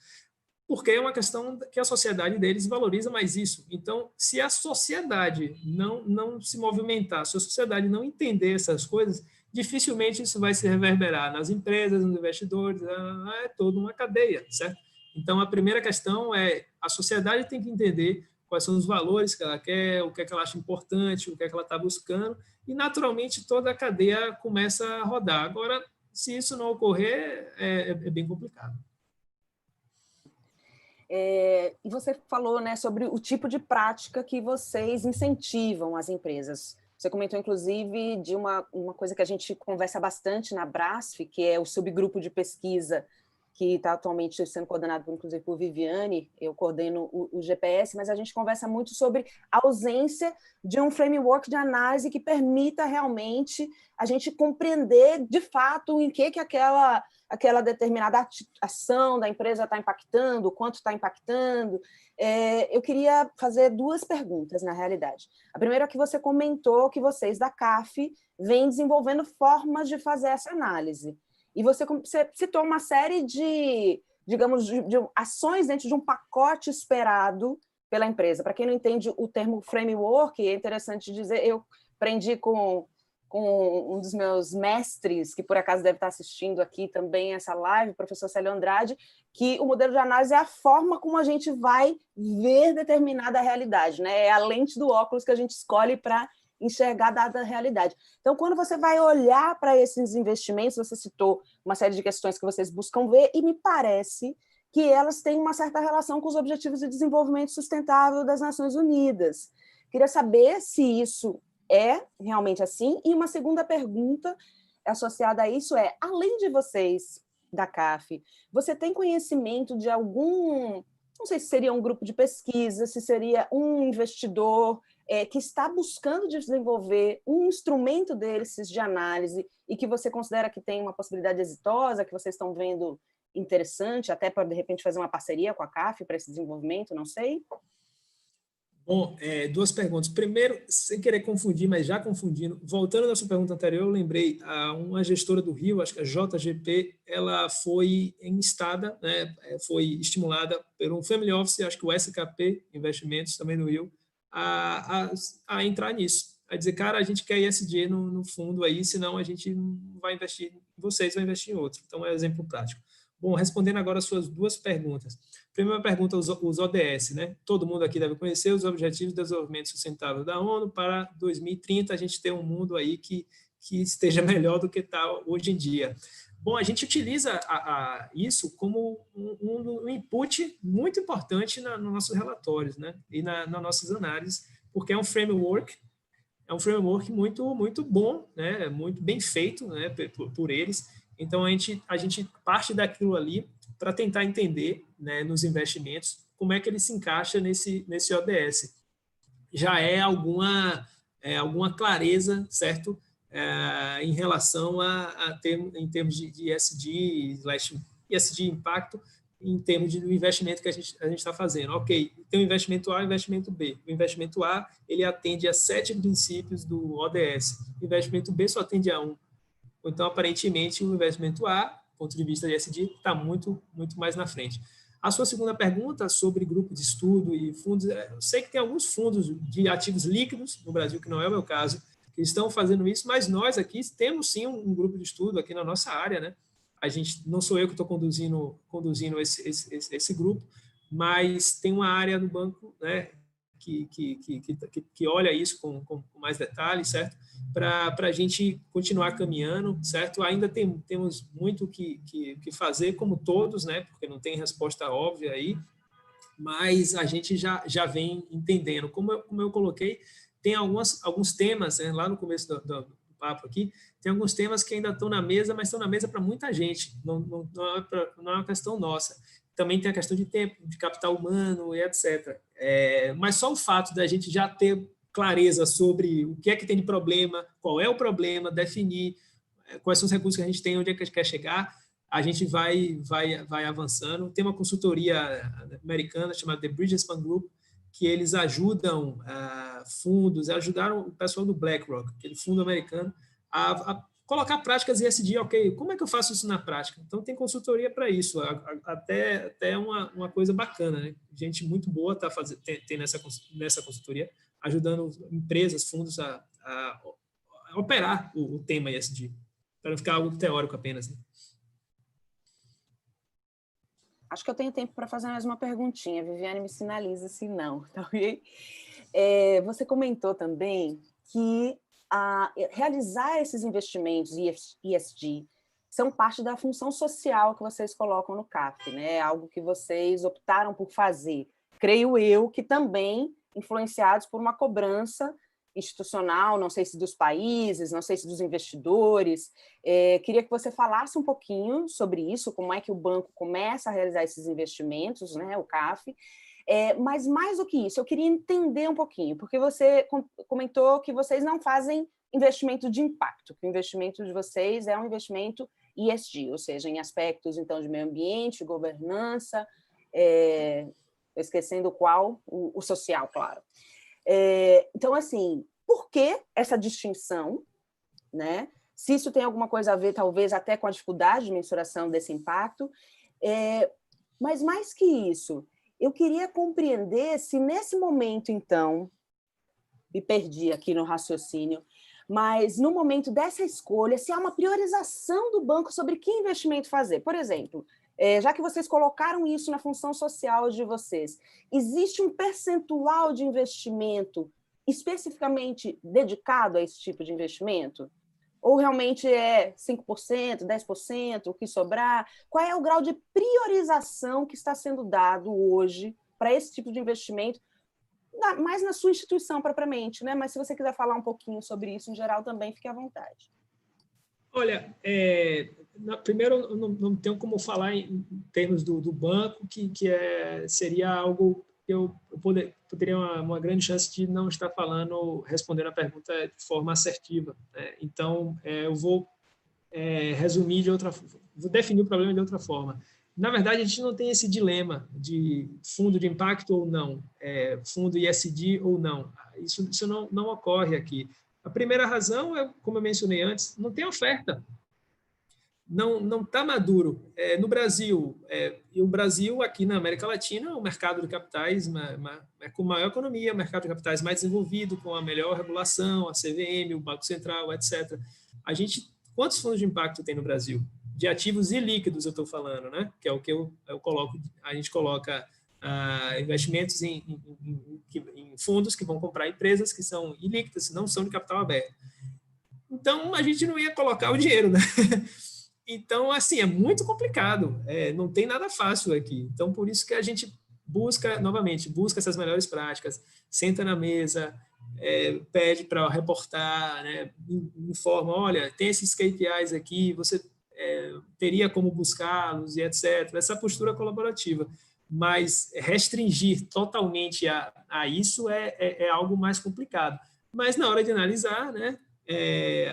Porque é uma questão que a sociedade deles valoriza mais isso. Então, se a sociedade não se movimentar, se a sociedade não entender essas coisas, dificilmente isso vai se reverberar nas empresas, nos investidores, é toda uma cadeia, certo? Então, a primeira questão é a sociedade tem que entender quais são os valores que ela quer, o que é que ela acha importante, o que é que ela está buscando, e, naturalmente, toda a cadeia começa a rodar. Agora, se isso não ocorrer, é bem complicado. E você falou, né, sobre o tipo de prática que vocês incentivam as empresas. Você comentou, inclusive, de uma coisa que a gente conversa bastante na Brasf, que é o subgrupo de pesquisa que está atualmente sendo coordenado, inclusive, por Viviane. Eu coordeno o GPS, mas a gente conversa muito sobre a ausência de um framework de análise que permita realmente a gente compreender, de fato, em que aquela determinada ação da empresa está impactando, quanto está impactando. Eu queria fazer duas perguntas, na realidade. A primeira é que você comentou que vocês da CAF vêm desenvolvendo formas de fazer essa análise. E você citou uma série de ações dentro de um pacote esperado pela empresa. Para quem não entende o termo framework, é interessante dizer, eu aprendi com um dos meus mestres, que por acaso deve estar assistindo aqui também essa live, o professor Célio Andrade, que o modelo de análise é a forma como a gente vai ver determinada realidade, né? É a lente do óculos que a gente escolhe para enxergar dada realidade. Então, quando você vai olhar para esses investimentos, você citou uma série de questões que vocês buscam ver, e me parece que elas têm uma certa relação com os Objetivos de Desenvolvimento Sustentável das Nações Unidas. Queria saber se isso é realmente assim. E uma segunda pergunta associada a isso é, além de vocês da CAF, você tem conhecimento de algum, não sei se seria um grupo de pesquisa, se seria um investidor que está buscando desenvolver um instrumento desses de análise e que você considera que tem uma possibilidade exitosa, que vocês estão vendo interessante, até para, de repente, fazer uma parceria com a CAF para esse desenvolvimento, não sei? Bom, duas perguntas. Primeiro, sem querer confundir, mas já confundindo, voltando à sua pergunta anterior, eu lembrei, uma gestora do Rio, acho que a JGP, ela foi instada, né, foi estimulada por um family office, acho que o SKP Investimentos, também do Rio, a entrar nisso, a dizer, cara, a gente quer ESG no fundo aí, senão a gente não vai investir em vocês, vai investir em outro. Então, é um exemplo prático. Bom, respondendo agora as suas duas perguntas. Primeira pergunta, os ODS, né? Todo mundo aqui deve conhecer os Objetivos de Desenvolvimento Sustentável da ONU para 2030, a gente ter um mundo aí que esteja melhor do que está hoje em dia. Bom, a gente utiliza isso como um input muito importante nos nossos relatórios, né? E nas nossas análises, porque é um framework muito, muito bom, né? Muito bem feito, né? por eles. Então, a gente parte daquilo ali para tentar entender, né, nos investimentos, como é que ele se encaixa nesse ODS. Já é alguma clareza, certo? Em relação em termos de ESG impacto, em termos do investimento que a gente está fazendo. Ok, tem o investimento A e o investimento B. O investimento A, ele atende a 7 princípios do ODS. O investimento B só atende a 1. Então, aparentemente, o investimento A, do ponto de vista de ESG, está muito, muito mais na frente. A sua segunda pergunta sobre grupo de estudo e fundos, eu sei que tem alguns fundos de ativos líquidos no Brasil, que não é o meu caso, que estão fazendo isso, mas nós aqui temos sim um grupo de estudo aqui na nossa área, né? Não sou eu que estou conduzindo esse grupo, mas tem uma área no banco, né, que olha isso com mais detalhes, certo? Para a gente continuar caminhando, certo? Ainda temos muito que fazer, como todos, né? Porque não tem resposta óbvia aí, mas a gente já vem entendendo. Como eu coloquei, tem alguns temas, né, lá no começo do papo aqui, tem alguns temas que ainda estão na mesa, mas estão na mesa para muita gente, não é uma questão nossa. Também tem a questão de tempo, de capital humano e etc. Mas só o fato da gente já ter clareza sobre o que é que tem de problema, qual é o problema, definir quais são os recursos que a gente tem, onde é que a gente quer chegar, a gente vai avançando. Tem uma consultoria americana chamada The Bridgespan Group, que eles ajudam fundos, ajudaram o pessoal do BlackRock, aquele fundo americano, a colocar práticas ESG, ok, como é que eu faço isso na prática? Então, tem consultoria para isso, até uma coisa bacana, né? Gente muito boa tem nessa consultoria, ajudando empresas, fundos a operar o tema ESG, para não ficar algo teórico apenas, né? Acho que eu tenho tempo para fazer mais uma perguntinha. Viviane me sinaliza se não, tá ok? Você comentou também que realizar esses investimentos ESG são parte da função social que vocês colocam no CAF, né? Algo que vocês optaram por fazer. Creio eu que também influenciados por uma cobrança institucional, não sei se dos países, não sei se dos investidores. Queria que você falasse um pouquinho sobre isso, como é que o banco começa a realizar esses investimentos, né, o CAF. Mas mais do que isso, eu queria entender um pouquinho, porque você comentou que vocês não fazem investimento de impacto, que o investimento de vocês é um investimento ESG, ou seja, em aspectos então de meio ambiente, governança, esquecendo qual, o social, claro. Então, assim, por que essa distinção, né? Se isso tem alguma coisa a ver, talvez, até com a dificuldade de mensuração desse impacto, mas mais que isso, eu queria compreender se nesse momento, então, me perdi aqui no raciocínio, mas no momento dessa escolha, se há uma priorização do banco sobre que investimento fazer. Por exemplo, já que vocês colocaram isso na função social de vocês, existe um percentual de investimento especificamente dedicado a esse tipo de investimento? Ou realmente é 5%, 10%, o que sobrar? Qual é o grau de priorização que está sendo dado hoje para esse tipo de investimento, mais na sua instituição propriamente, né? Mas se você quiser falar um pouquinho sobre isso em geral também, fique à vontade. Olha, primeiro, eu não tenho como falar em termos do banco, que seria algo que eu poderia uma grande chance de não estar respondendo a pergunta de forma assertiva, né? Então, eu vou resumir vou definir o problema de outra forma. na verdade, a gente não tem esse dilema de fundo de impacto ou não, fundo ISD ou não. Isso não ocorre aqui. A primeira razão é, como eu mencionei antes, não tem oferta. Não está maduro. No Brasil, e o Brasil, aqui na América Latina, o mercado de capitais com maior economia, o mercado de capitais mais desenvolvido, com a melhor regulação, a CVM, o Banco Central, etc. Quantos fundos de impacto tem no Brasil? De ativos ilíquidos, eu estou falando, né? Que é o que eu coloco, a gente coloca investimentos em fundos que vão comprar empresas que são ilíquidas, não são de capital aberto. Então, a gente não ia colocar o dinheiro, né? Então, assim, é muito complicado, não tem nada fácil aqui. Então, por isso que a gente busca essas melhores práticas, senta na mesa, pede para reportar, né, informa, olha, tem esses KPIs aqui, você teria como buscá-los e etc. Essa postura colaborativa. Mas restringir totalmente a isso é algo mais complicado. Mas na hora de analisar, né,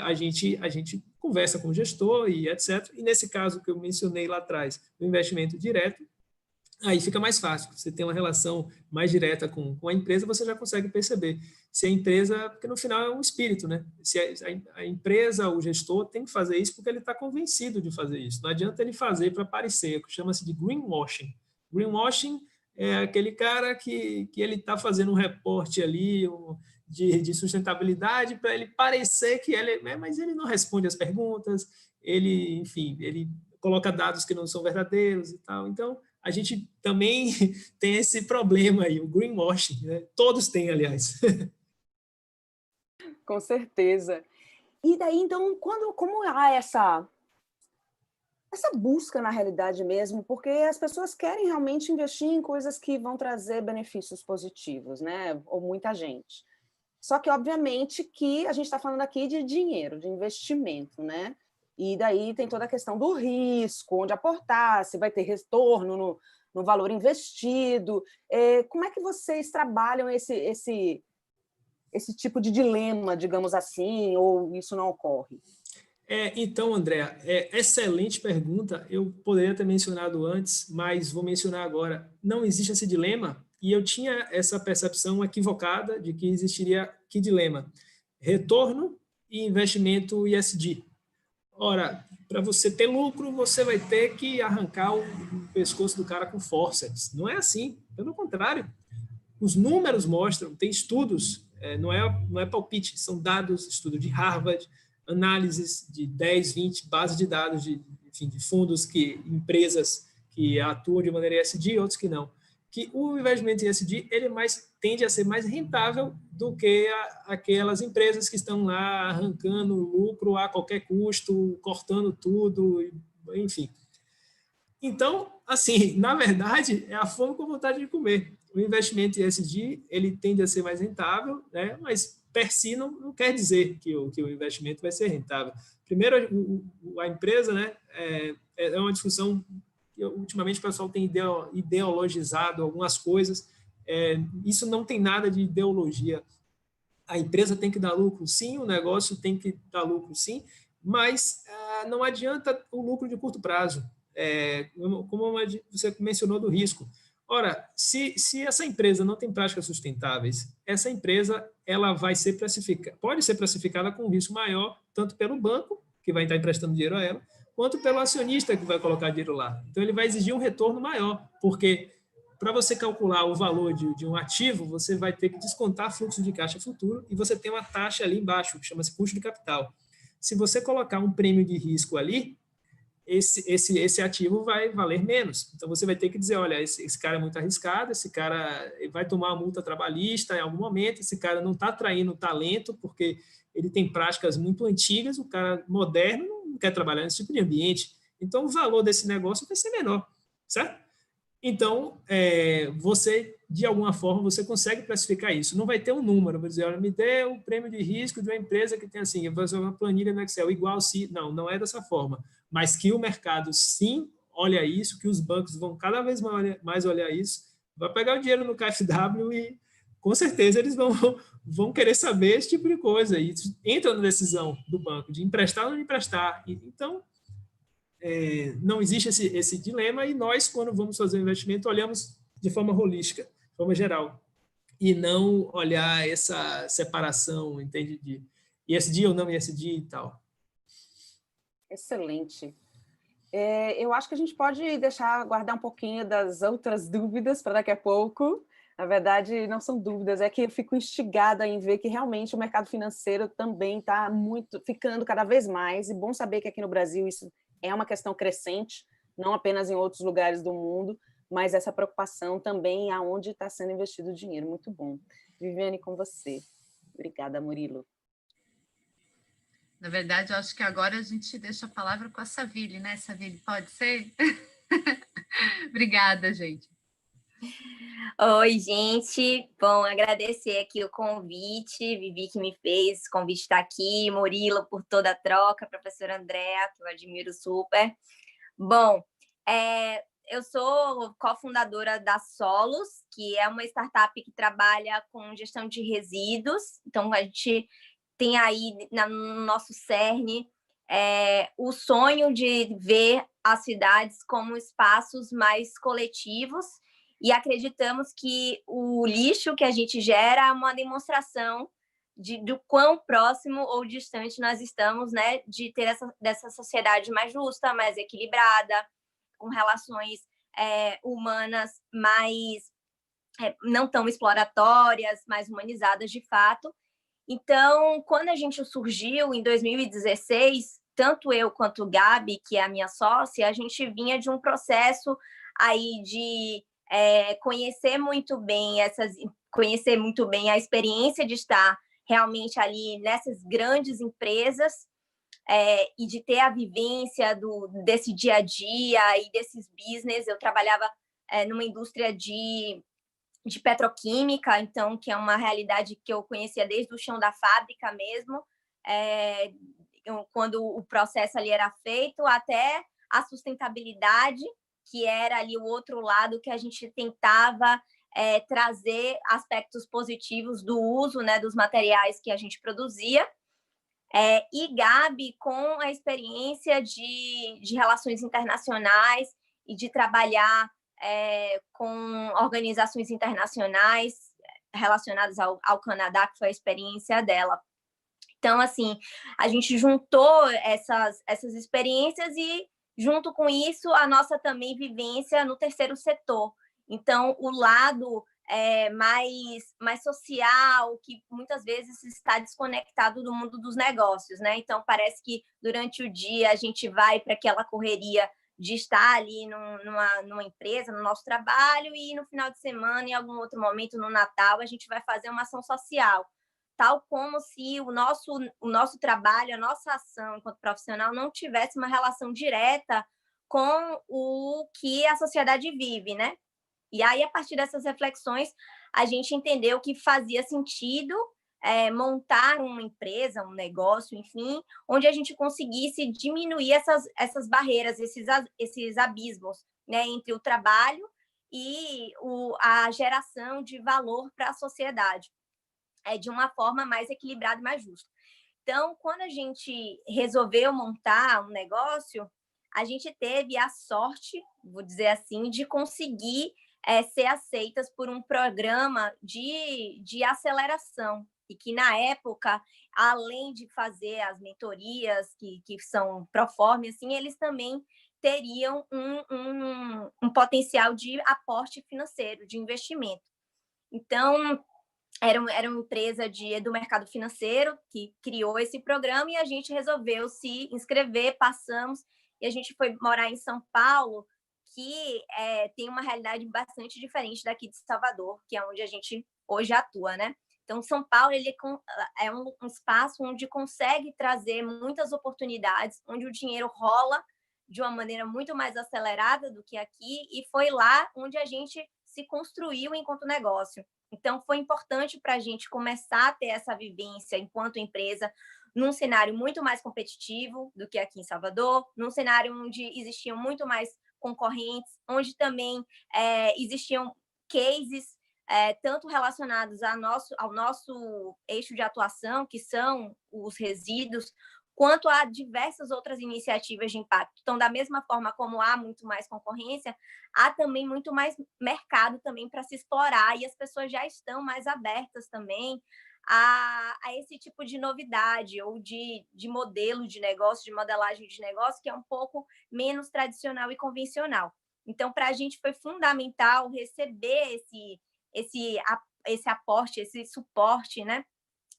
a gente conversa com o gestor e etc. E nesse caso que eu mencionei lá atrás, do investimento direto, aí fica mais fácil. Você tem uma relação mais direta com a empresa, você já consegue perceber se a empresa, porque no final é um espírito, né? Se a empresa, o gestor tem que fazer isso porque ele está convencido de fazer isso. Não adianta ele fazer para parecer, chama-se de greenwashing. Greenwashing é aquele cara que ele está fazendo um reporte ali de sustentabilidade para ele parecer que mas ele não responde as perguntas, enfim, ele coloca dados que não são verdadeiros e tal. Então, a gente também tem esse problema aí, o greenwashing, né? Todos têm, aliás. Com certeza. E daí, então, como há essa busca na realidade mesmo, porque as pessoas querem realmente investir em coisas que vão trazer benefícios positivos, né? Ou muita gente. Só que, obviamente, que a gente está falando aqui de dinheiro, de investimento, né? E daí tem toda a questão do risco, onde aportar, se vai ter retorno no valor investido. Como é que vocês trabalham esse tipo de dilema, digamos assim, ou isso não ocorre? Então, Andréa, excelente pergunta. Eu poderia ter mencionado antes, mas vou mencionar agora. Não existe esse dilema, e eu tinha essa percepção equivocada de que existiria que dilema? Retorno e investimento ISD. Ora, para você ter lucro, você vai ter que arrancar o pescoço do cara com forceps. Não é assim, pelo contrário. Os números mostram, tem estudos, não é palpite, são dados, estudo de Harvard, análises de 10, 20 bases de dados de fundos, empresas que atuam de maneira ESG e outros que não. Que o investimento em ESG ele tende a ser mais rentável do que aquelas empresas que estão lá arrancando lucro a qualquer custo, cortando tudo, enfim. Então, assim, na verdade, é a fome com vontade de comer. O investimento em ESG ele tende a ser mais rentável, né? Mas per si não quer dizer que o investimento vai ser rentável. Primeiro, a empresa, né, é uma discussão que ultimamente o pessoal tem ideologizado algumas coisas. Isso não tem nada de ideologia. A empresa tem que dar lucro, sim, o negócio tem que dar lucro, sim, mas não adianta o lucro de curto prazo. Como você mencionou do risco. Ora, se essa empresa não tem práticas sustentáveis, essa empresa ela pode ser precificada com um risco maior, tanto pelo banco, que vai estar emprestando dinheiro a ela, quanto pelo acionista que vai colocar dinheiro lá. Então, ele vai exigir um retorno maior, porque para você calcular o valor de um ativo, você vai ter que descontar fluxo de caixa futuro e você tem uma taxa ali embaixo, que chama-se custo de capital. Se você colocar um prêmio de risco ali, esse ativo vai valer menos. Então, você vai ter que dizer, olha, esse cara é muito arriscado, esse cara vai tomar uma multa trabalhista em algum momento, esse cara não está atraindo talento porque ele tem práticas muito antigas, o cara moderno não quer trabalhar nesse tipo de ambiente. Então, o valor desse negócio vai ser menor, certo? Então, você, de alguma forma, você consegue precificar isso. Não vai ter um número, vou dizer, olha, me dê o prêmio de risco de uma empresa que tem assim, eu vou fazer uma planilha no Excel, igual se... Não é dessa forma. Mas que o mercado, sim, olha isso, que os bancos vão cada vez mais olhar isso, vai pegar o dinheiro no KfW e, com certeza, eles vão querer saber esse tipo de coisa. E entra na decisão do banco de emprestar ou não emprestar. Então, não existe esse dilema, e nós, quando vamos fazer um investimento, olhamos de forma holística, de forma geral, e não olhar essa separação, entende, de ESG ou não ESG e tal. Excelente. Eu acho que a gente pode guardar um pouquinho das outras dúvidas para daqui a pouco. Na verdade, não são dúvidas, é que eu fico instigada em ver que realmente o mercado financeiro também está ficando cada vez mais, e bom saber que aqui no Brasil isso é uma questão crescente, não apenas em outros lugares do mundo, mas essa preocupação também aonde está sendo investido o dinheiro. Muito bom. Viviane, com você. Obrigada, Murilo. Na verdade, eu acho que agora a gente deixa a palavra com a Savile, né, Savile? Pode ser? Obrigada, gente. Oi, gente. Bom, agradecer aqui o convite, Vivi que me fez, esse convite está aqui, Murilo por toda a troca, professora Andréa, que eu admiro super. Bom, eu sou cofundadora da Solos, que é uma startup que trabalha com gestão de resíduos. Então, a gente tem aí no nosso cerne o sonho de ver as cidades como espaços mais coletivos, e acreditamos que o lixo que a gente gera é uma demonstração do quão próximo ou distante nós estamos, né, de ter dessa sociedade mais justa, mais equilibrada, com relações humanas mais não tão exploratórias, mais humanizadas de fato. Então, quando a gente surgiu em 2016, tanto eu quanto Gabi, que é a minha sócia, a gente vinha de um processo aí de conhecer muito bem a experiência de estar realmente ali nessas grandes empresas, e de ter a vivência desse dia a dia e desses business. Eu trabalhava numa indústria de petroquímica, então, que é uma realidade que eu conhecia desde o chão da fábrica mesmo, quando o processo ali era feito, até a sustentabilidade, que era ali o outro lado que a gente tentava trazer aspectos positivos do uso, né, dos materiais que a gente produzia. E Gabi, com a experiência de relações internacionais e de trabalhar com organizações internacionais relacionadas ao Canadá, que foi a experiência dela. Então, assim, a gente juntou essas experiências e, junto com isso, a nossa também vivência no terceiro setor. Então, o lado mais social, que muitas vezes está desconectado do mundo dos negócios, né? Então, parece que durante o dia a gente vai para aquela correria de estar ali numa empresa, no nosso trabalho, e no final de semana, em algum outro momento, no Natal, a gente vai fazer uma ação social, tal como se o nosso trabalho, a nossa ação enquanto profissional não tivesse uma relação direta com o que a sociedade vive, né? E aí, a partir dessas reflexões, a gente entendeu que fazia sentido montar uma empresa, um negócio, enfim, onde a gente conseguisse diminuir essas barreiras, esses abismos, né, entre o trabalho e a geração de valor para a sociedade, de uma forma mais equilibrada e mais justa. Então, quando a gente resolveu montar um negócio, a gente teve a sorte, vou dizer assim, de conseguir ser aceitas por um programa de aceleração, e que, na época, além de fazer as mentorias, que são proforme, assim, eles também teriam um potencial de aporte financeiro, de investimento. Então, era uma empresa do mercado financeiro que criou esse programa, e a gente resolveu se inscrever, passamos, e a gente foi morar em São Paulo, que tem uma realidade bastante diferente daqui de Salvador, que é onde a gente hoje atua, né? Então, São Paulo é um espaço onde consegue trazer muitas oportunidades, onde o dinheiro rola de uma maneira muito mais acelerada do que aqui, e foi lá onde a gente se construiu enquanto negócio. Então, foi importante para a gente começar a ter essa vivência enquanto empresa, num cenário muito mais competitivo do que aqui em Salvador, num cenário onde existiam muito mais concorrentes, onde também existiam cases tanto relacionados ao nosso eixo de atuação, que são os resíduos, quanto a diversas outras iniciativas de impacto. Então, da mesma forma como há muito mais concorrência, há também muito mais mercado também para se explorar, e as pessoas já estão mais abertas também a esse tipo de novidade ou de modelo de negócio, de modelagem de negócio, que é um pouco menos tradicional e convencional. Então, para a gente foi fundamental receber esse aporte, esse suporte, né,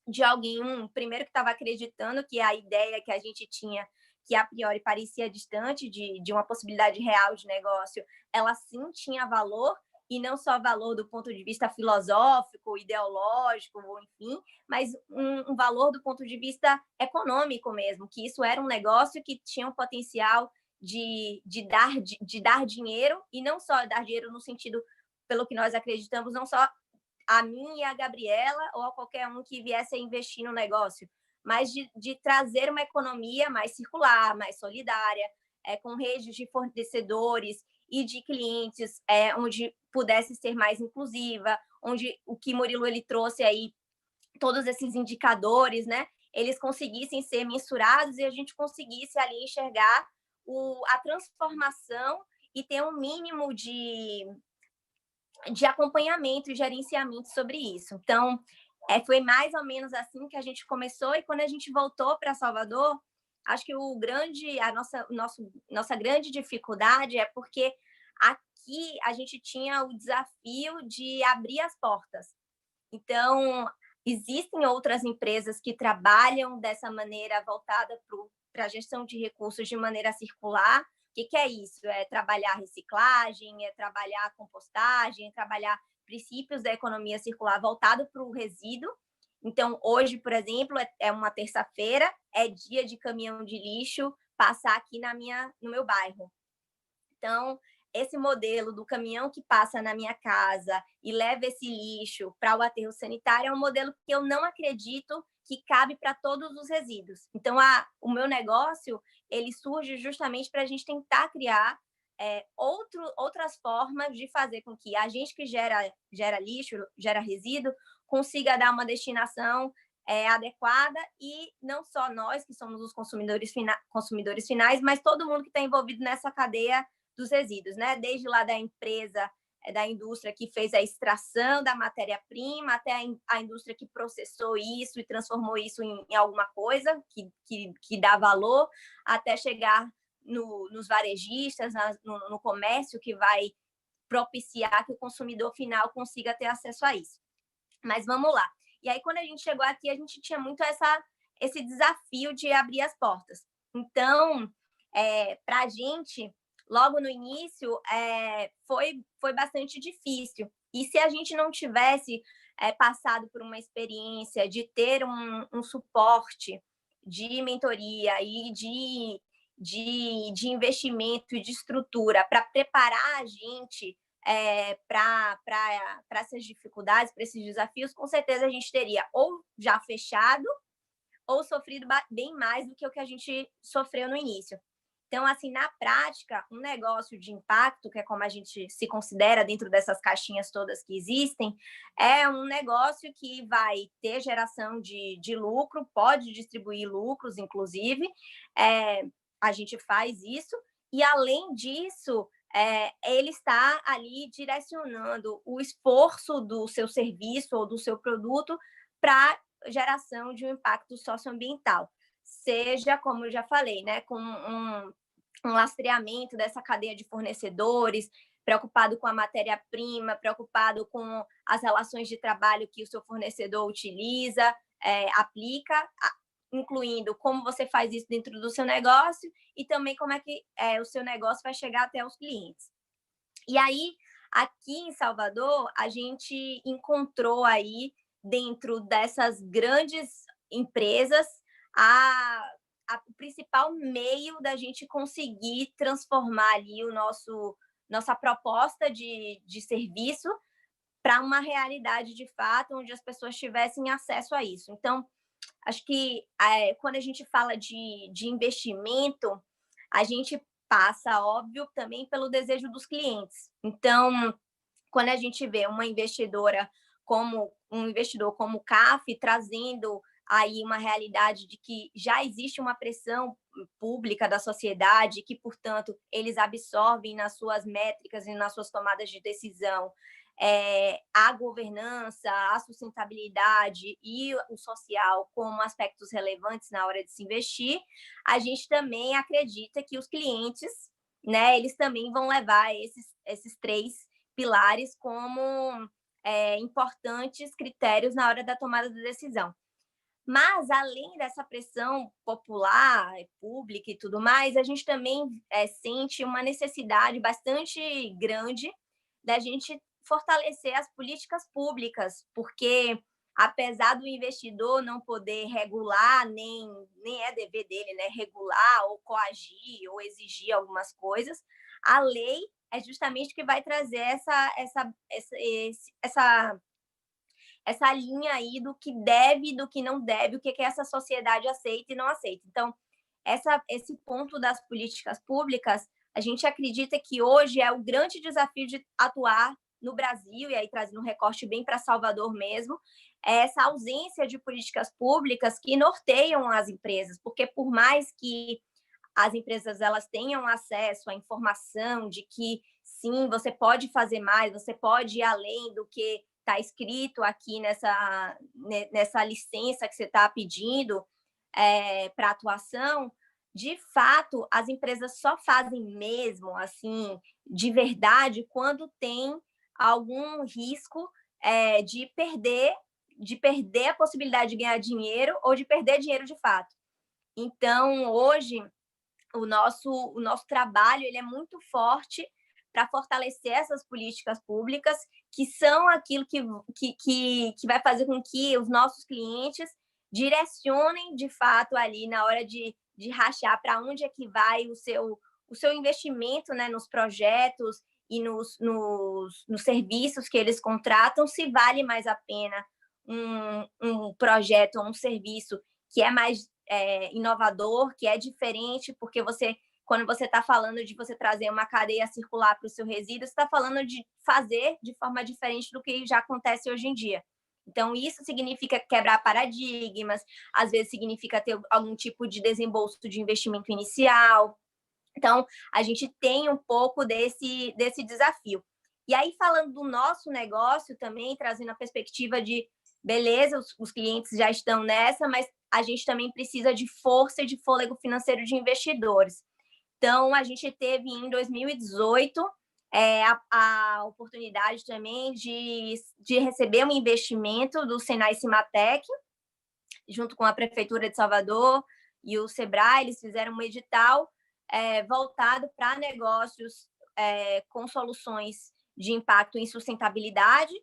de alguém, primeiro que estava acreditando que a ideia que a gente tinha, que a priori parecia distante de uma possibilidade real de negócio, ela sim tinha valor, e não só valor do ponto de vista filosófico, ideológico, enfim, mas um valor do ponto de vista econômico mesmo, que isso era um negócio que tinha um potencial de dar dinheiro, e não só dar dinheiro no sentido, pelo que nós acreditamos, não só a mim e a Gabriela ou a qualquer um que viesse a investir no negócio, mas de trazer uma economia mais circular, mais solidária, com redes de fornecedores e de clientes, onde pudesse ser mais inclusiva, onde o que Murilo ele trouxe aí, todos esses indicadores, né, eles conseguissem ser mensurados e a gente conseguisse ali enxergar a transformação e ter um mínimo de acompanhamento e gerenciamento sobre isso. Então, foi mais ou menos assim que a gente começou, e quando a gente voltou para Salvador, acho que nossa grande dificuldade é porque aqui a gente tinha o desafio de abrir as portas. Então, existem outras empresas que trabalham dessa maneira voltada para a gestão de recursos de maneira circular. O que é isso? É trabalhar reciclagem, é trabalhar compostagem, é trabalhar princípios da economia circular voltado para o resíduo. Então, hoje, por exemplo, é uma terça-feira, é dia de caminhão de lixo passar aqui no meu bairro. Então, esse modelo do caminhão que passa na minha casa e leva esse lixo para o aterro sanitário é um modelo que eu não acredito que cabe para todos os resíduos. Então, o meu negócio ele surge justamente para a gente tentar criar outras formas de fazer com que a gente que gera lixo, gera resíduo, consiga dar uma destinação adequada, e não só nós que somos os consumidores finais, mas todo mundo que está envolvido nessa cadeia dos resíduos, né? Desde lá da empresa, da indústria que fez a extração da matéria-prima, até a indústria que processou isso e transformou isso em alguma coisa que dá valor, até chegar nos varejistas, no comércio, que vai propiciar que o consumidor final consiga ter acesso a isso. Mas vamos lá. E aí, quando a gente chegou aqui, a gente tinha muito esse desafio de abrir as portas. Então, para a gente, logo no início, foi bastante difícil. E se a gente não tivesse passado por uma experiência de ter um suporte de mentoria e de investimento e de estrutura para preparar a gente para essas dificuldades, para esses desafios, com certeza a gente teria ou já fechado ou sofrido bem mais do que o que a gente sofreu no início. Então, assim, na prática, um negócio de impacto, que é como a gente se considera dentro dessas caixinhas todas que existem, é um negócio que vai ter geração de lucro, pode distribuir lucros, inclusive, a gente faz isso, e além disso, ele está ali direcionando o esforço do seu serviço ou do seu produto para geração de um impacto socioambiental, seja, como eu já falei, né, com um lastreamento dessa cadeia de fornecedores, preocupado com a matéria-prima, preocupado com as relações de trabalho que o seu fornecedor utiliza, aplica, incluindo como você faz isso dentro do seu negócio e também como é que o seu negócio vai chegar até os clientes. E aí, aqui em Salvador, a gente encontrou aí, dentro dessas grandes empresas, o principal meio da gente conseguir transformar ali nossa proposta de serviço para uma realidade de fato, onde as pessoas tivessem acesso a isso. Então, acho que quando a gente fala de investimento, a gente passa, óbvio, também pelo desejo dos clientes. Então, quando a gente vê uma investidora como um investidor como o CAF trazendo aí uma realidade de que já existe uma pressão pública da sociedade, que, portanto, eles absorvem nas suas métricas e nas suas tomadas de decisão a governança, a sustentabilidade e o social como aspectos relevantes na hora de se investir, a gente também acredita que os clientes, né, eles também vão levar esses 3 pilares como importantes critérios na hora da tomada de decisão. Mas, além dessa pressão popular, pública e tudo mais, a gente também sente uma necessidade bastante grande da gente fortalecer as políticas públicas, porque, apesar do investidor não poder regular, nem é dever dele, né, regular ou coagir ou exigir algumas coisas, a lei é justamente o que vai trazer essa linha aí do que deve, do que não deve, o que essa sociedade aceita e não aceita. Então, esse ponto das políticas públicas, a gente acredita que hoje é o grande desafio de atuar no Brasil, e aí trazendo um recorte bem para Salvador mesmo, é essa ausência de políticas públicas que norteiam as empresas, porque por mais que as empresas elas tenham acesso à informação de que, sim, você pode fazer mais, você pode ir além do que está escrito aqui nessa licença que você está pedindo para atuação, de fato, as empresas só fazem mesmo, assim, de verdade, quando tem algum risco de perder a possibilidade de ganhar dinheiro ou de perder dinheiro de fato. Então, hoje, o nosso trabalho ele é muito forte para fortalecer essas políticas públicas, que são aquilo que vai fazer com que os nossos clientes direcionem, de fato, ali na hora de rachar para onde é que vai o seu investimento, né, nos projetos e nos serviços que eles contratam, se vale mais a pena um projeto ou um serviço que é mais inovador, que é diferente, porque quando você está falando de você trazer uma cadeia circular para o seu resíduo, você está falando de fazer de forma diferente do que já acontece hoje em dia. Então, isso significa quebrar paradigmas, às vezes significa ter algum tipo de desembolso de investimento inicial. Então, a gente tem um pouco desse desafio. E aí, falando do nosso negócio também, trazendo a perspectiva de, beleza, os clientes já estão nessa, mas a gente também precisa de força e de fôlego financeiro de investidores. Então, a gente teve em 2018 a oportunidade também de receber um investimento do Senai Cimatec, junto com a Prefeitura de Salvador e o Sebrae. Eles fizeram um edital voltado para negócios com soluções de impacto em sustentabilidade,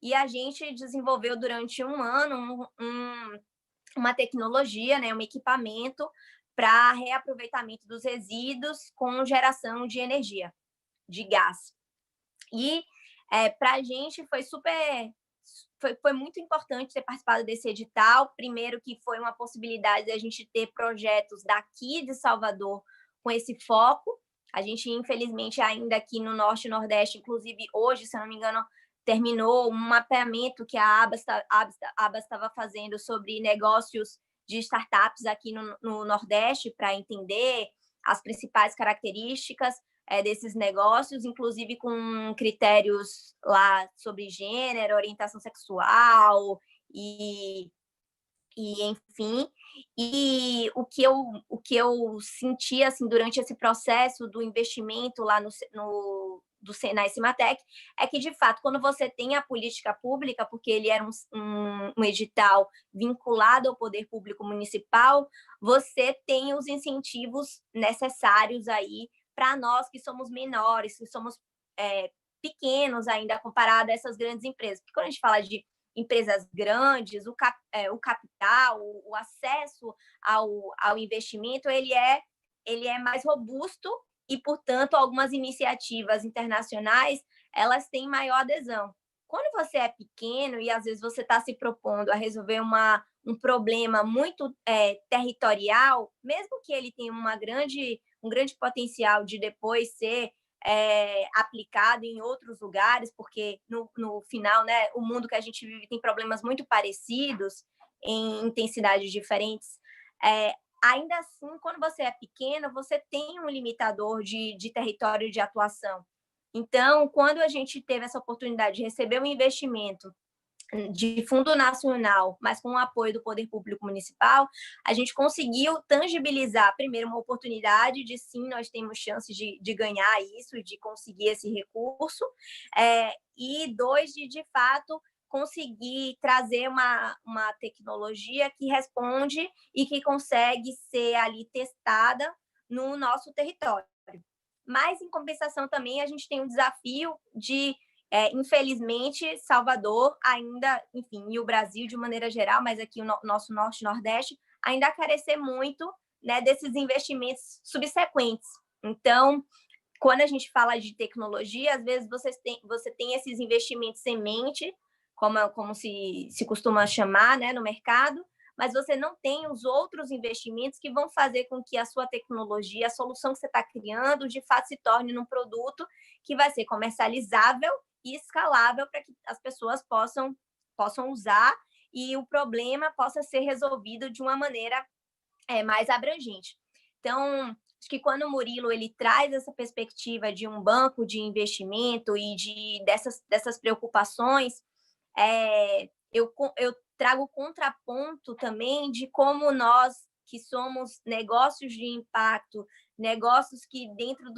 e a gente desenvolveu durante um ano uma tecnologia, né, um equipamento para reaproveitamento dos resíduos com geração de energia, de gás. E para a gente foi muito importante ter participado desse edital. Primeiro que foi uma possibilidade de a gente ter projetos daqui de Salvador com esse foco. A gente, infelizmente, ainda aqui no Norte e Nordeste, inclusive hoje, se eu não me engano, terminou um mapeamento que a Abas estava fazendo sobre negócios de startups aqui no Nordeste, para entender as principais características desses negócios, inclusive com critérios lá sobre gênero, orientação sexual e enfim. E o que eu senti assim, durante esse processo do investimento lá do Senai Cimatec é que, de fato, quando você tem a política pública, porque ele era um edital vinculado ao poder público municipal, você tem os incentivos necessários aí para nós que somos menores, que somos pequenos ainda comparado a essas grandes empresas. Porque quando a gente fala de empresas grandes, o capital, o acesso ao investimento, ele é mais robusto e, portanto, algumas iniciativas internacionais, elas têm maior adesão. Quando você é pequeno e, às vezes, você está se propondo a resolver um problema muito territorial, mesmo que ele tenha um grande potencial de depois ser aplicado em outros lugares, porque no final, né, o mundo que a gente vive tem problemas muito parecidos, em intensidades diferentes. Ainda assim, quando você é pequena, você tem um limitador de território de atuação. Então, quando a gente teve essa oportunidade de receber um investimento de fundo nacional, mas com o apoio do poder público municipal, a gente conseguiu tangibilizar, primeiro, uma oportunidade de, sim, nós temos chances de ganhar isso, de conseguir esse recurso, e dois, de fato, conseguir trazer uma tecnologia que responde e que consegue ser ali testada no nosso território. Mas, em compensação, também a gente tem um desafio de, infelizmente, Salvador ainda, enfim, e o Brasil de maneira geral, mas aqui o nosso Norte e Nordeste, ainda carecer muito, né, desses investimentos subsequentes. Então, quando a gente fala de tecnologia, às vezes você tem esses investimentos semente, como se costuma chamar, né, no mercado, mas você não tem os outros investimentos que vão fazer com que a sua tecnologia, a solução que você está criando, de fato se torne num produto que vai ser comercializável e escalável para que as pessoas possam usar e o problema possa ser resolvido de uma maneira mais abrangente. Então, acho que quando o Murilo ele traz essa perspectiva de um banco de investimento e dessas preocupações, eu trago contraponto também de como nós, que somos negócios de impacto, negócios que dentro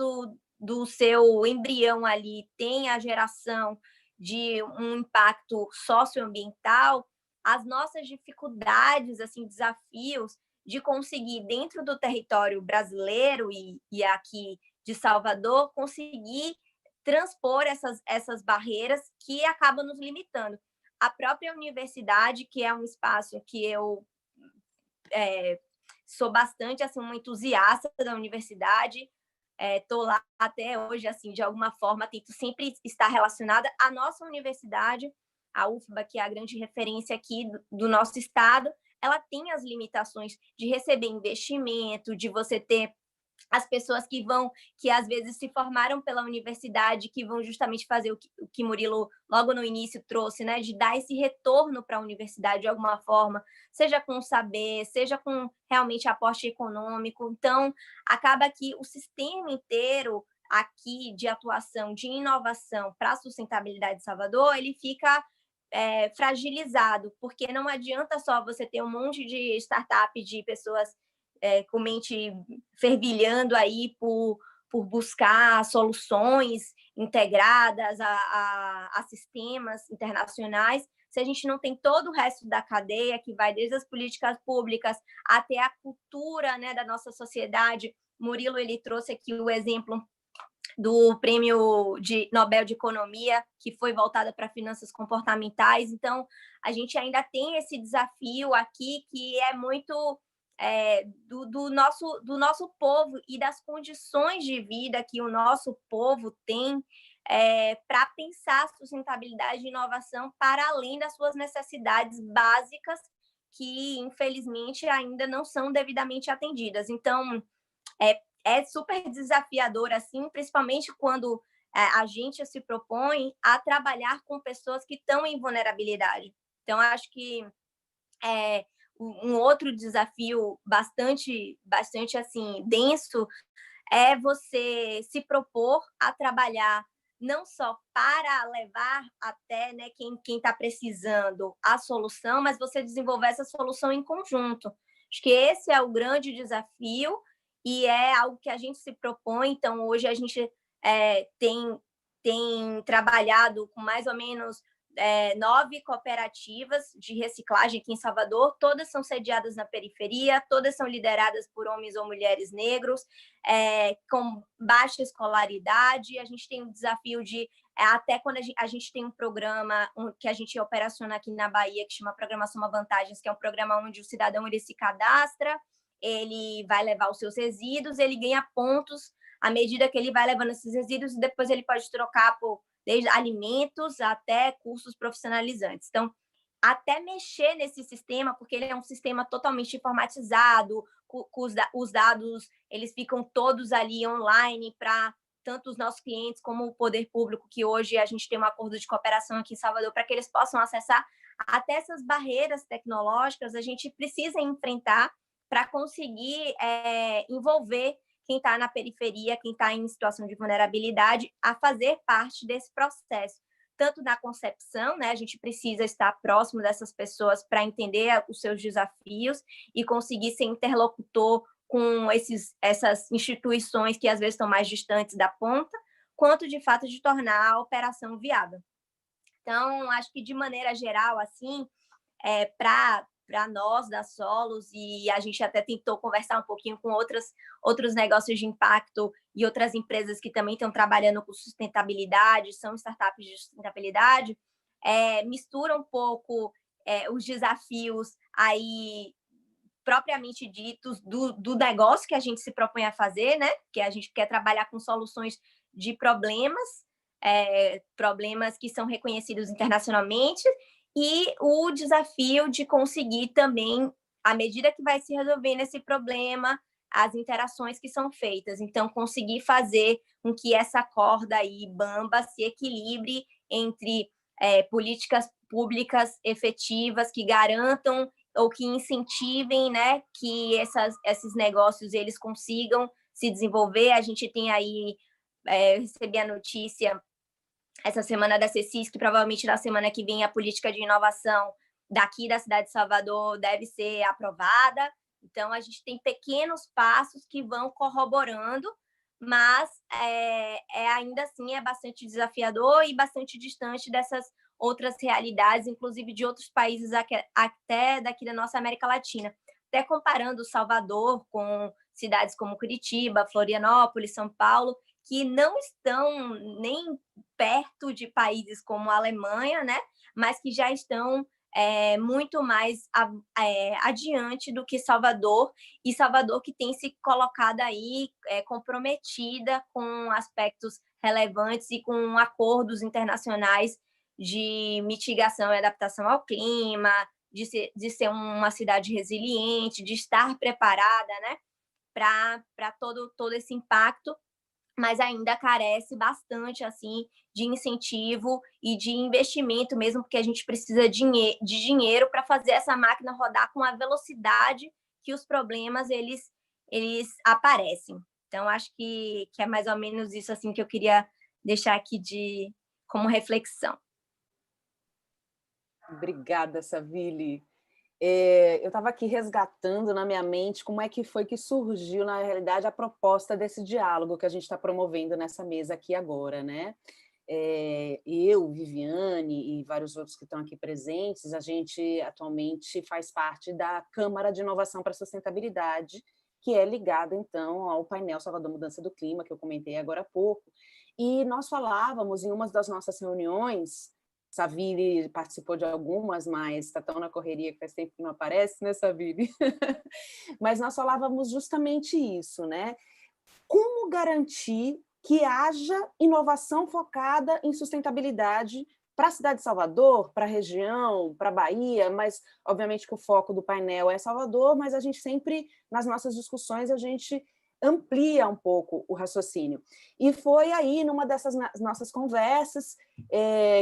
do seu embrião ali tem a geração de um impacto socioambiental, as nossas dificuldades, assim, desafios de conseguir, dentro do território brasileiro e aqui de Salvador, conseguir transpor essas barreiras que acabam nos limitando. A própria universidade, que é um espaço que eu sou bastante assim, uma entusiasta da universidade, estou lá até hoje, assim, de alguma forma, tento sempre estar relacionada à nossa universidade, a UFBA, que é a grande referência aqui do nosso estado, ela tem as limitações de receber investimento, de você ter as pessoas que às vezes se formaram pela universidade, que vão justamente fazer o que Murilo logo no início trouxe, né, de dar esse retorno para a universidade de alguma forma, seja com saber, seja com realmente aporte econômico. Então, acaba que o sistema inteiro aqui de atuação, de inovação para a sustentabilidade de Salvador, ele fica fragilizado, porque não adianta só você ter um monte de startup de pessoas com mente fervilhando aí por buscar soluções integradas a sistemas internacionais, se a gente não tem todo o resto da cadeia, que vai desde as políticas públicas até a cultura, né, da nossa sociedade. Murilo ele trouxe aqui o exemplo do Prêmio Nobel de Economia, que foi voltada para finanças comportamentais. Então, a gente ainda tem esse desafio aqui, que é muito do nosso povo e das condições de vida que o nosso povo tem para pensar sustentabilidade e inovação para além das suas necessidades básicas, que, infelizmente, ainda não são devidamente atendidas. Então, é super desafiador, assim, principalmente quando a gente se propõe a trabalhar com pessoas que estão em vulnerabilidade. Então, acho que um outro desafio bastante assim, denso é você se propor a trabalhar não só para levar até, né, quem está precisando a solução, mas você desenvolver essa solução em conjunto. Acho que esse é o grande desafio e é algo que a gente se propõe. Então, hoje a gente tem trabalhado com mais ou menos 9 cooperativas de reciclagem aqui em Salvador, todas são sediadas na periferia, todas são lideradas por homens ou mulheres negros, com baixa escolaridade. A gente tem um desafio de, até quando a gente tem um programa que a gente operaciona aqui na Bahia, que chama Programa Soma Vantagens, que é um programa onde o cidadão ele se cadastra, ele vai levar os seus resíduos, ele ganha pontos à medida que ele vai levando esses resíduos, e depois ele pode trocar por desde alimentos até cursos profissionalizantes. Então, até mexer nesse sistema, porque ele é um sistema totalmente informatizado, os dados eles ficam todos ali online para tanto os nossos clientes como o poder público, que hoje a gente tem um acordo de cooperação aqui em Salvador para que eles possam acessar. até essas barreiras tecnológicas a gente precisa enfrentar para conseguir envolver quem está na periferia, quem está em situação de vulnerabilidade, a fazer parte desse processo. Tanto na concepção, né, a gente precisa estar próximo dessas pessoas para entender os seus desafios e conseguir ser interlocutor com essas instituições que às vezes estão mais distantes da ponta, quanto de fato de tornar a operação viável. Então, acho que de maneira geral, assim, para nós da Solos, e a gente até tentou conversar um pouquinho com outros negócios de impacto e outras empresas que também estão trabalhando com sustentabilidade, são startups de sustentabilidade, mistura um pouco os desafios aí propriamente ditos do negócio que a gente se propõe a fazer, né? Que a gente quer trabalhar com soluções de problemas que são reconhecidos internacionalmente, e o desafio de conseguir também, à medida que vai se resolvendo esse problema, as interações que são feitas. Então, conseguir fazer com que essa corda aí bamba se equilibre entre políticas públicas efetivas que garantam ou que incentivem, né, que esses negócios eles consigam se desenvolver. A gente tem aí, recebi a notícia essa semana da CECIS, que provavelmente na semana que vem a política de inovação daqui da cidade de Salvador deve ser aprovada. Então, a gente tem pequenos passos que vão corroborando, mas ainda assim é bastante desafiador e bastante distante dessas outras realidades, inclusive de outros países até daqui da nossa América Latina. Até comparando Salvador com cidades como Curitiba, Florianópolis, São Paulo, que não estão nem perto de países como a Alemanha, né? Mas que já estão muito mais adiante do que Salvador, e Salvador que tem se colocado aí comprometida com aspectos relevantes e com acordos internacionais de mitigação e adaptação ao clima, de ser uma cidade resiliente, de estar preparada, né, para todo esse impacto, mas ainda carece bastante assim de incentivo e de investimento mesmo, porque a gente precisa de dinheiro para fazer essa máquina rodar com a velocidade que os problemas eles aparecem. Então, acho que é mais ou menos isso assim que eu queria deixar aqui como reflexão. Obrigada, Savile. Eu estava aqui resgatando na minha mente como é que foi que surgiu, na realidade, a proposta desse diálogo que a gente está promovendo nessa mesa aqui agora, né? Eu, Viviane e vários outros que estão aqui presentes, a gente atualmente faz parte da Câmara de Inovação para a Sustentabilidade, que é ligada, então, ao painel Salvador Mudança do Clima, que eu comentei agora há pouco, e nós falávamos em uma das nossas reuniões. Savile participou de algumas, mas está tão na correria que faz tempo que não aparece, né, Savile? Mas nós falávamos justamente isso, né? Como garantir que haja inovação focada em sustentabilidade para a cidade de Salvador, para a região, para a Bahia, mas obviamente que o foco do painel é Salvador, mas a gente sempre, nas nossas discussões, a gente amplia um pouco o raciocínio. E foi aí, numa dessas nossas conversas,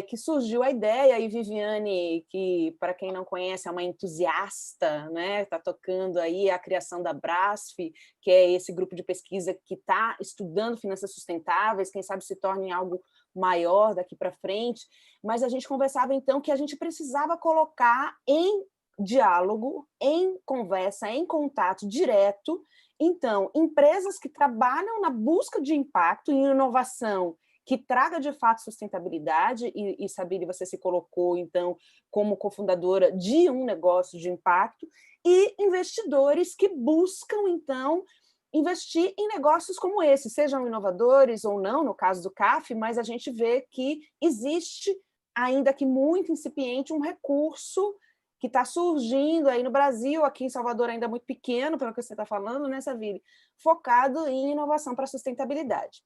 que surgiu a ideia, e Viviane, que, para quem não conhece, é uma entusiasta, né? Está tocando aí a criação da Brasf, que é esse grupo de pesquisa que está estudando finanças sustentáveis, quem sabe se torne algo maior daqui para frente, mas a gente conversava, então, que a gente precisava colocar em diálogo, em conversa, em contato direto, então, empresas que trabalham na busca de impacto e inovação que traga, de fato, sustentabilidade, e Savile, você se colocou, então, como cofundadora de um negócio de impacto, e investidores que buscam, então, investir em negócios como esse, sejam inovadores ou não, no caso do CAF, mas a gente vê que existe, ainda que muito incipiente, um recurso que está surgindo aí no Brasil, aqui em Salvador ainda muito pequeno, pelo que você está falando, né, Savile? Focado em inovação para a sustentabilidade.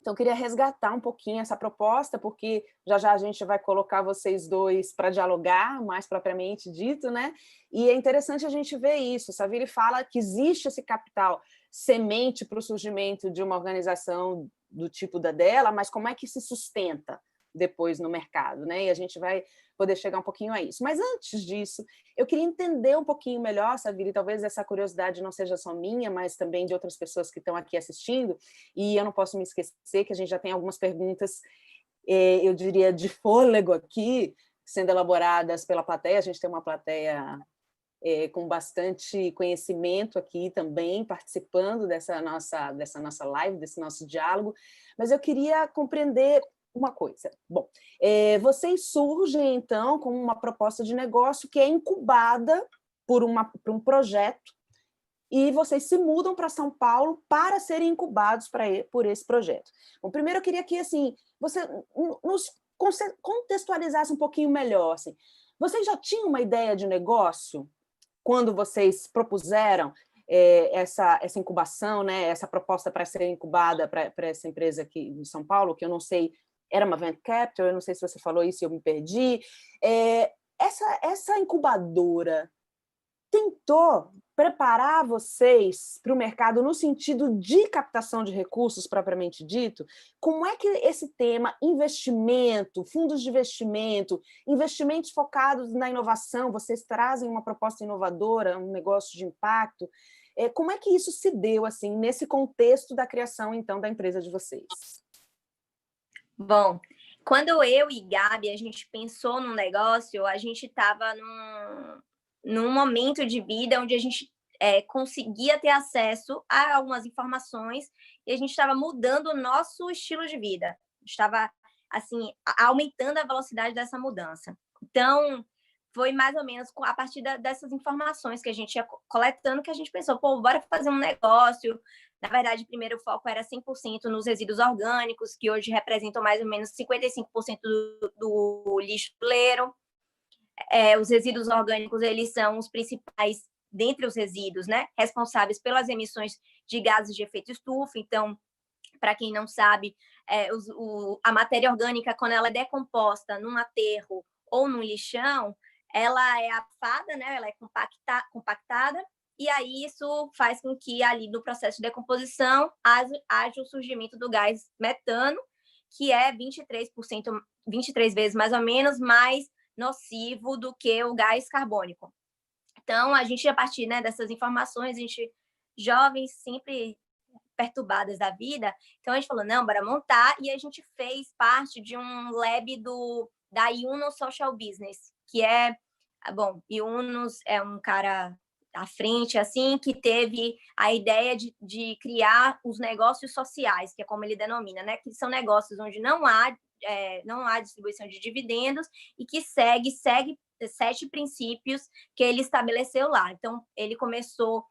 Então, eu queria resgatar um pouquinho essa proposta, porque já a gente vai colocar vocês dois para dialogar, mais propriamente dito, né? E é interessante a gente ver isso. Savile fala que existe esse capital semente para o surgimento de uma organização do tipo da dela, mas como é que se sustenta? depois no mercado, né? E a gente vai poder chegar um pouquinho a isso. Mas antes disso, eu queria entender um pouquinho melhor, Savira, e talvez essa curiosidade não seja só minha, mas também de outras pessoas que estão aqui assistindo, e eu não posso me esquecer que a gente já tem algumas perguntas, eu diria, de fôlego aqui, sendo elaboradas pela plateia. A gente tem uma plateia com bastante conhecimento aqui também, participando dessa nossa live, desse nosso diálogo, mas eu queria compreender uma coisa. Bom, vocês surgem, então, com uma proposta de negócio que é incubada por um projeto, e vocês se mudam para São Paulo para serem incubados por esse projeto. Bom, primeiro eu queria que assim, você nos contextualizasse um pouquinho melhor. Assim. Vocês já tinham uma ideia de negócio quando vocês propuseram essa incubação, né, essa proposta para ser incubada para essa empresa aqui em São Paulo, que eu não sei, era uma venture capital, eu não sei se você falou isso e eu me perdi. Essa incubadora tentou preparar vocês para o mercado no sentido de captação de recursos propriamente dito? Como é que esse tema, investimento, fundos de investimento, investimentos focados na inovação, vocês trazem uma proposta inovadora, um negócio de impacto, como é que isso se deu assim nesse contexto da criação, então, da empresa de vocês? Bom, quando eu e Gabi, a gente pensou no negócio, a gente estava num momento de vida onde a gente conseguia ter acesso a algumas informações e a gente estava mudando o nosso estilo de vida. Estava, assim, aumentando a velocidade dessa mudança. Então, foi mais ou menos a partir dessas informações que a gente ia coletando que a gente pensou, bora fazer um negócio. Na verdade, o primeiro foco era 100% nos resíduos orgânicos, que hoje representam mais ou menos 55% do lixo brasileiro. Os resíduos orgânicos, eles são os principais, dentre os resíduos, né, responsáveis pelas emissões de gases de efeito estufa. Então, para quem não sabe, a matéria orgânica, quando ela é decomposta num aterro ou num lixão, ela é abafada, né, ela é compactada, e aí isso faz com que ali no processo de decomposição haja o surgimento do gás metano, que é 23 vezes mais ou menos mais nocivo do que o gás carbônico. Então, a gente, a partir, né, dessas informações, a gente, jovens, sempre perturbadas da vida, então a gente falou, não, bora montar, e a gente fez parte de um lab da Yunus Social Business, que Yunus é um cara à frente, assim, que teve a ideia de criar os negócios sociais, que é como ele denomina, né, que são negócios onde não há distribuição de dividendos e que segue 7 princípios que ele estabeleceu lá. Então, ele começou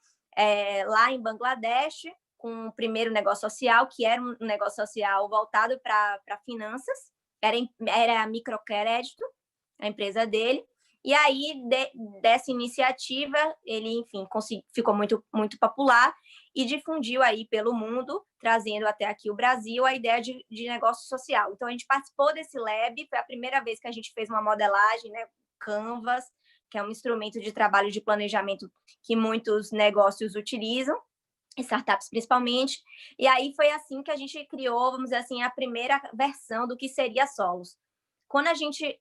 lá em Bangladesh com o primeiro negócio social, que era um negócio social voltado para finanças, era microcrédito, a empresa dele. E aí, dessa iniciativa, ele, enfim, ficou muito, muito popular e difundiu aí pelo mundo, trazendo até aqui o Brasil a ideia de negócio social. Então, a gente participou desse lab, foi a primeira vez que a gente fez uma modelagem, né, Canvas, que é um instrumento de trabalho de planejamento que muitos negócios utilizam, startups principalmente. E aí foi assim que a gente criou, vamos dizer assim, a primeira versão do que seria Solos. Quando a gente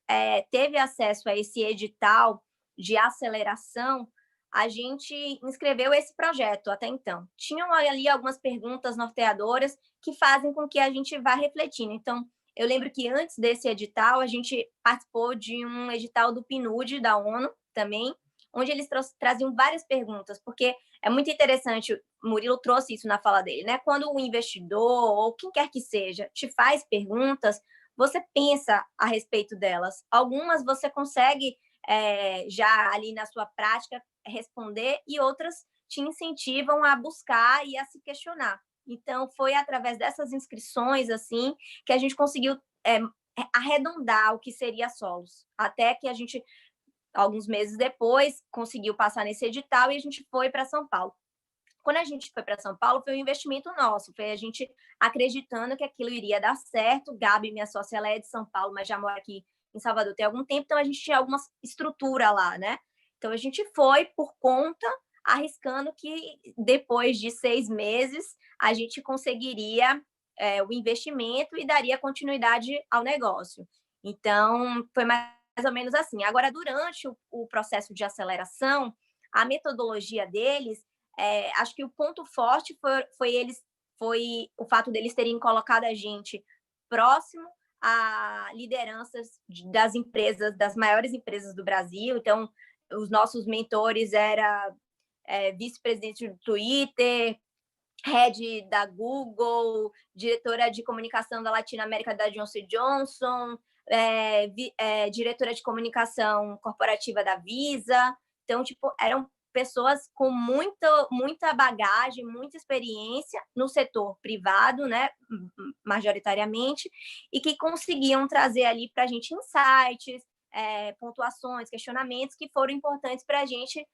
teve acesso a esse edital de aceleração, a gente inscreveu esse projeto até então. Tinham ali algumas perguntas norteadoras que fazem com que a gente vá refletindo. Então, eu lembro que antes desse edital, a gente participou de um edital do PNUD, da ONU, também, onde eles traziam várias perguntas, porque é muito interessante, o Murilo trouxe isso na fala dele, né? Quando o investidor, ou quem quer que seja, te faz perguntas, você pensa a respeito delas. Algumas você consegue já ali na sua prática responder e outras te incentivam a buscar e a se questionar. Então, foi através dessas inscrições assim que a gente conseguiu arredondar o que seria Solos. Até que a gente, alguns meses depois, conseguiu passar nesse edital e a gente foi para São Paulo. Quando a gente foi para São Paulo, foi um investimento nosso, foi a gente acreditando que aquilo iria dar certo. Gabi, minha sócia, ela é de São Paulo, mas já mora aqui em Salvador tem algum tempo, então a gente tinha alguma estrutura lá, né? Então a gente foi por conta, arriscando que depois de 6 meses a gente conseguiria o investimento e daria continuidade ao negócio. Então, foi mais ou menos assim. Agora, durante o processo de aceleração, a metodologia deles, acho que o ponto forte foi o fato deles terem colocado a gente próximo a lideranças das empresas, das maiores empresas do Brasil. Então, os nossos mentores eram vice-presidente do Twitter, head da Google, diretora de comunicação da Latinoamérica da Johnson & Johnson, diretora de comunicação corporativa da Visa. Então, tipo, eram pessoas com muita bagagem, muita experiência no setor privado, né, majoritariamente, e que conseguiam trazer ali para a gente insights, pontuações, questionamentos que foram importantes para a gente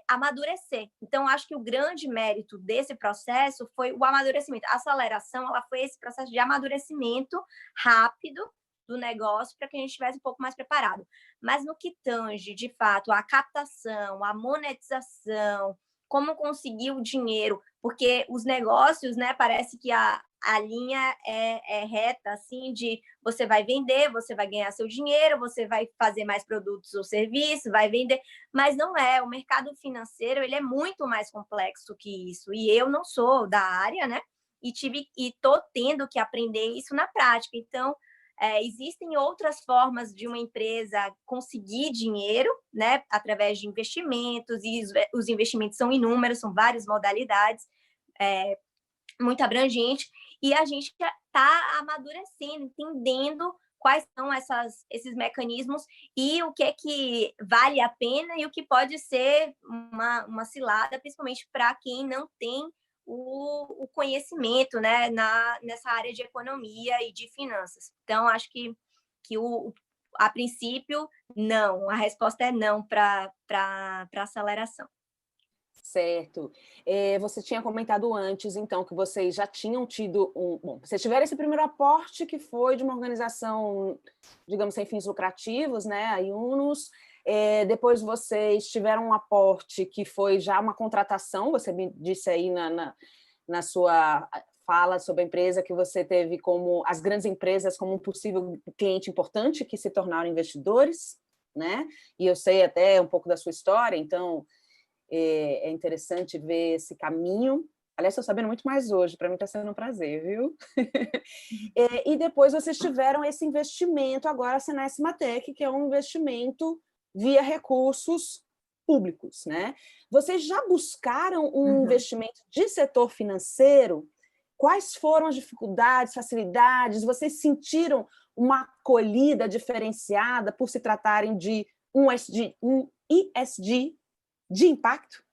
amadurecer. Então, acho que o grande mérito desse processo foi o amadurecimento. A aceleração, ela foi esse processo de amadurecimento rápido do negócio para que a gente estivesse um pouco mais preparado. Mas no que tange, de fato, a captação, a monetização, como conseguir o dinheiro, porque os negócios, né, parece que a linha é reta, assim, de você vai vender, você vai ganhar seu dinheiro, você vai fazer mais produtos ou serviços, vai vender, mas não é. O mercado financeiro, ele é muito mais complexo que isso, e eu não sou da área, né, e estou tendo que aprender isso na prática. Então, existem outras formas de uma empresa conseguir dinheiro, né, através de investimentos, e os investimentos são inúmeros, são várias modalidades, muito abrangente, e a gente está amadurecendo, entendendo quais são esses mecanismos e o que é que vale a pena e o que pode ser uma cilada, principalmente para quem não tem o conhecimento, né, nessa área de economia e de finanças. Então, acho que a princípio, não. A resposta é não para aceleração. Certo. Você tinha comentado antes, então, que vocês já tinham tido Bom, vocês tiveram esse primeiro aporte que foi de uma organização, digamos, sem fins lucrativos, né, a Yunus. Depois vocês tiveram um aporte que foi já uma contratação, você me disse aí na sua fala sobre a empresa que você teve como as grandes empresas como um possível cliente importante que se tornaram investidores, né? E eu sei até um pouco da sua história, então é interessante ver esse caminho. Aliás, estou sabendo muito mais hoje, para mim está sendo um prazer, viu? E depois vocês tiveram esse investimento agora, a Senai Cimatec, que é um investimento via recursos públicos, né? Vocês já buscaram um investimento de setor financeiro? Quais foram as dificuldades, facilidades? Vocês sentiram uma acolhida diferenciada por se tratarem de um ESG de impacto?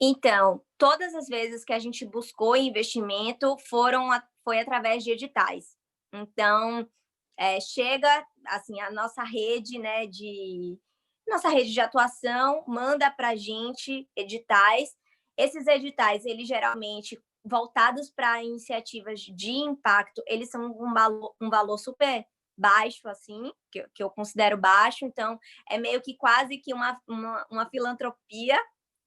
Então, todas as vezes que a gente buscou investimento foi através de editais. Então, chega assim a nossa rede, né, nossa rede de atuação manda para a gente editais. Esses editais, eles geralmente voltados para iniciativas de impacto, eles são um valor super baixo, assim, que eu considero baixo. Então, é meio que quase que uma filantropia,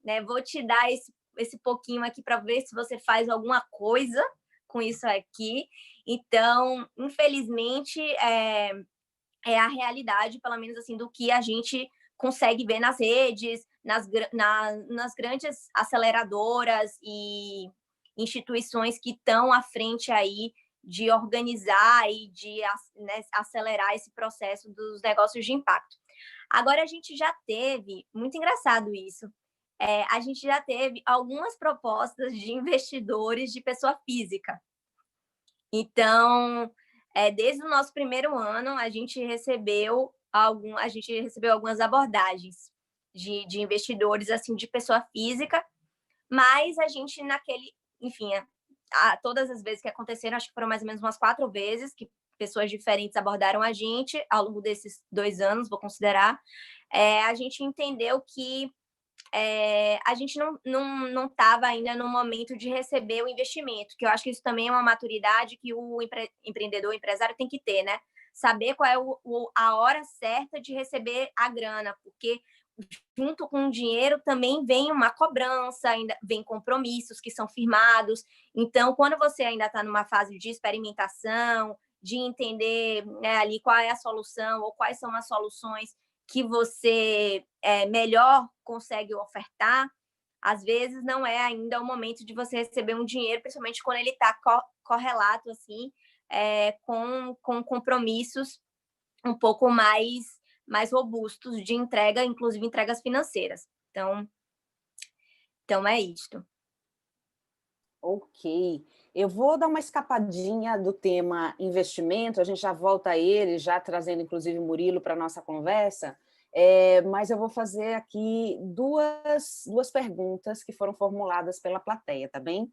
né? Vou te dar esse pouquinho aqui para ver se você faz alguma coisa com isso aqui. Então, infelizmente, é a realidade, pelo menos assim, do que a gente consegue ver nas redes, nas grandes aceleradoras e instituições que estão à frente aí de organizar e de, né, acelerar esse processo dos negócios de impacto. Agora, a gente já teve, muito engraçado isso, a gente já teve algumas propostas de investidores de pessoa física. Então, desde o nosso primeiro ano, a gente recebeu algumas abordagens de investidores, assim, de pessoa física, mas a gente enfim, todas as vezes que aconteceram, acho que foram mais ou menos umas 4 vezes que pessoas diferentes abordaram a gente ao longo desses 2 anos, vou considerar, a gente entendeu que a gente não estava ainda no momento de receber o investimento, que eu acho que isso também é uma maturidade que o empreendedor, o empresário tem que ter, né? Saber qual é a hora certa de receber a grana, porque junto com o dinheiro também vem uma cobrança, ainda vem compromissos que são firmados. Então, quando você ainda está numa fase de experimentação, de entender, né, ali qual é a solução ou quais são as soluções que você melhor consegue ofertar, às vezes não é ainda o momento de você receber um dinheiro, principalmente quando ele está correlato assim, com compromissos um pouco mais robustos de entrega, inclusive entregas financeiras. Então é isto. Ok. Eu vou dar uma escapadinha do tema investimento, a gente já volta a ele, já trazendo inclusive o Murilo para a nossa conversa, mas eu vou fazer aqui duas perguntas que foram formuladas pela plateia, tá bem?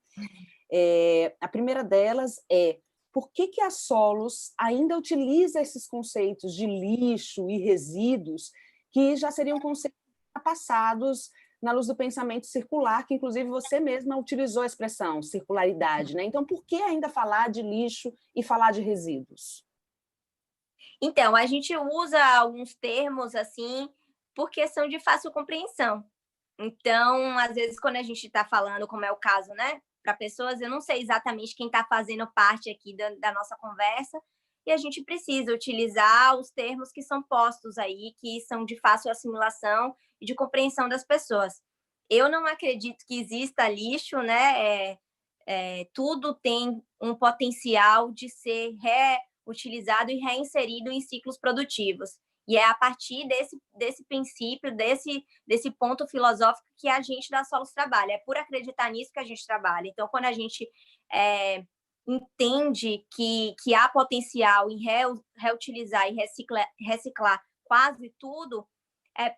A primeira delas é: por que a Solos ainda utiliza esses conceitos de lixo e resíduos que já seriam conceitos passados na luz do pensamento circular, que inclusive você mesma utilizou a expressão circularidade, né? Então, por que ainda falar de lixo e falar de resíduos? Então, a gente usa alguns termos assim porque são de fácil compreensão. Então, às vezes, quando a gente está falando, como é o caso, né, para pessoas, eu não sei exatamente quem está fazendo parte aqui da nossa conversa, e a gente precisa utilizar os termos que são postos aí, que são de fácil assimilação e de compreensão das pessoas. Eu não acredito que exista lixo, né? Tudo tem um potencial de ser reutilizado e reinserido em ciclos produtivos. E é a partir desse princípio, desse ponto filosófico que a gente da Solos trabalha. É por acreditar nisso que a gente trabalha. Então, quando a gente entende que há potencial em reutilizar e reciclar quase tudo,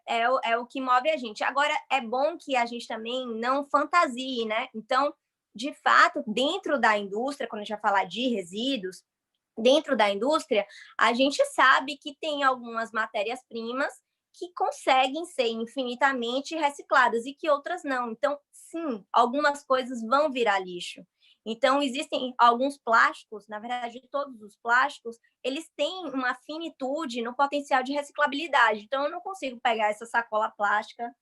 é o que move a gente. Agora, é bom que a gente também não fantasie, né? Então, de fato, dentro da indústria, quando a gente vai falar de resíduos, dentro da indústria, a gente sabe que tem algumas matérias-primas que conseguem ser infinitamente recicladas e que outras não. Então, sim, algumas coisas vão virar lixo. Então, existem alguns plásticos, na verdade, todos os plásticos, eles têm uma finitude no potencial de reciclabilidade. Então, eu não consigo pegar essa sacola plástica,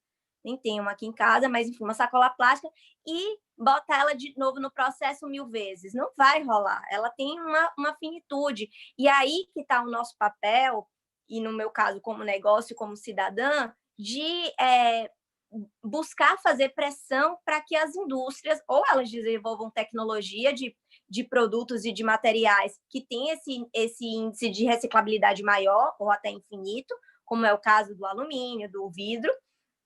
nem tenho uma aqui em casa, mas, enfim, uma sacola plástica e botar ela de novo no processo 1000 vezes. Não vai rolar. Ela tem uma finitude. E aí que está o nosso papel, e no meu caso, como negócio, como cidadã, de buscar fazer pressão para que as indústrias, ou elas desenvolvam tecnologia de produtos e de materiais que tem esse índice de reciclabilidade maior, ou até infinito, como é o caso do alumínio, do vidro,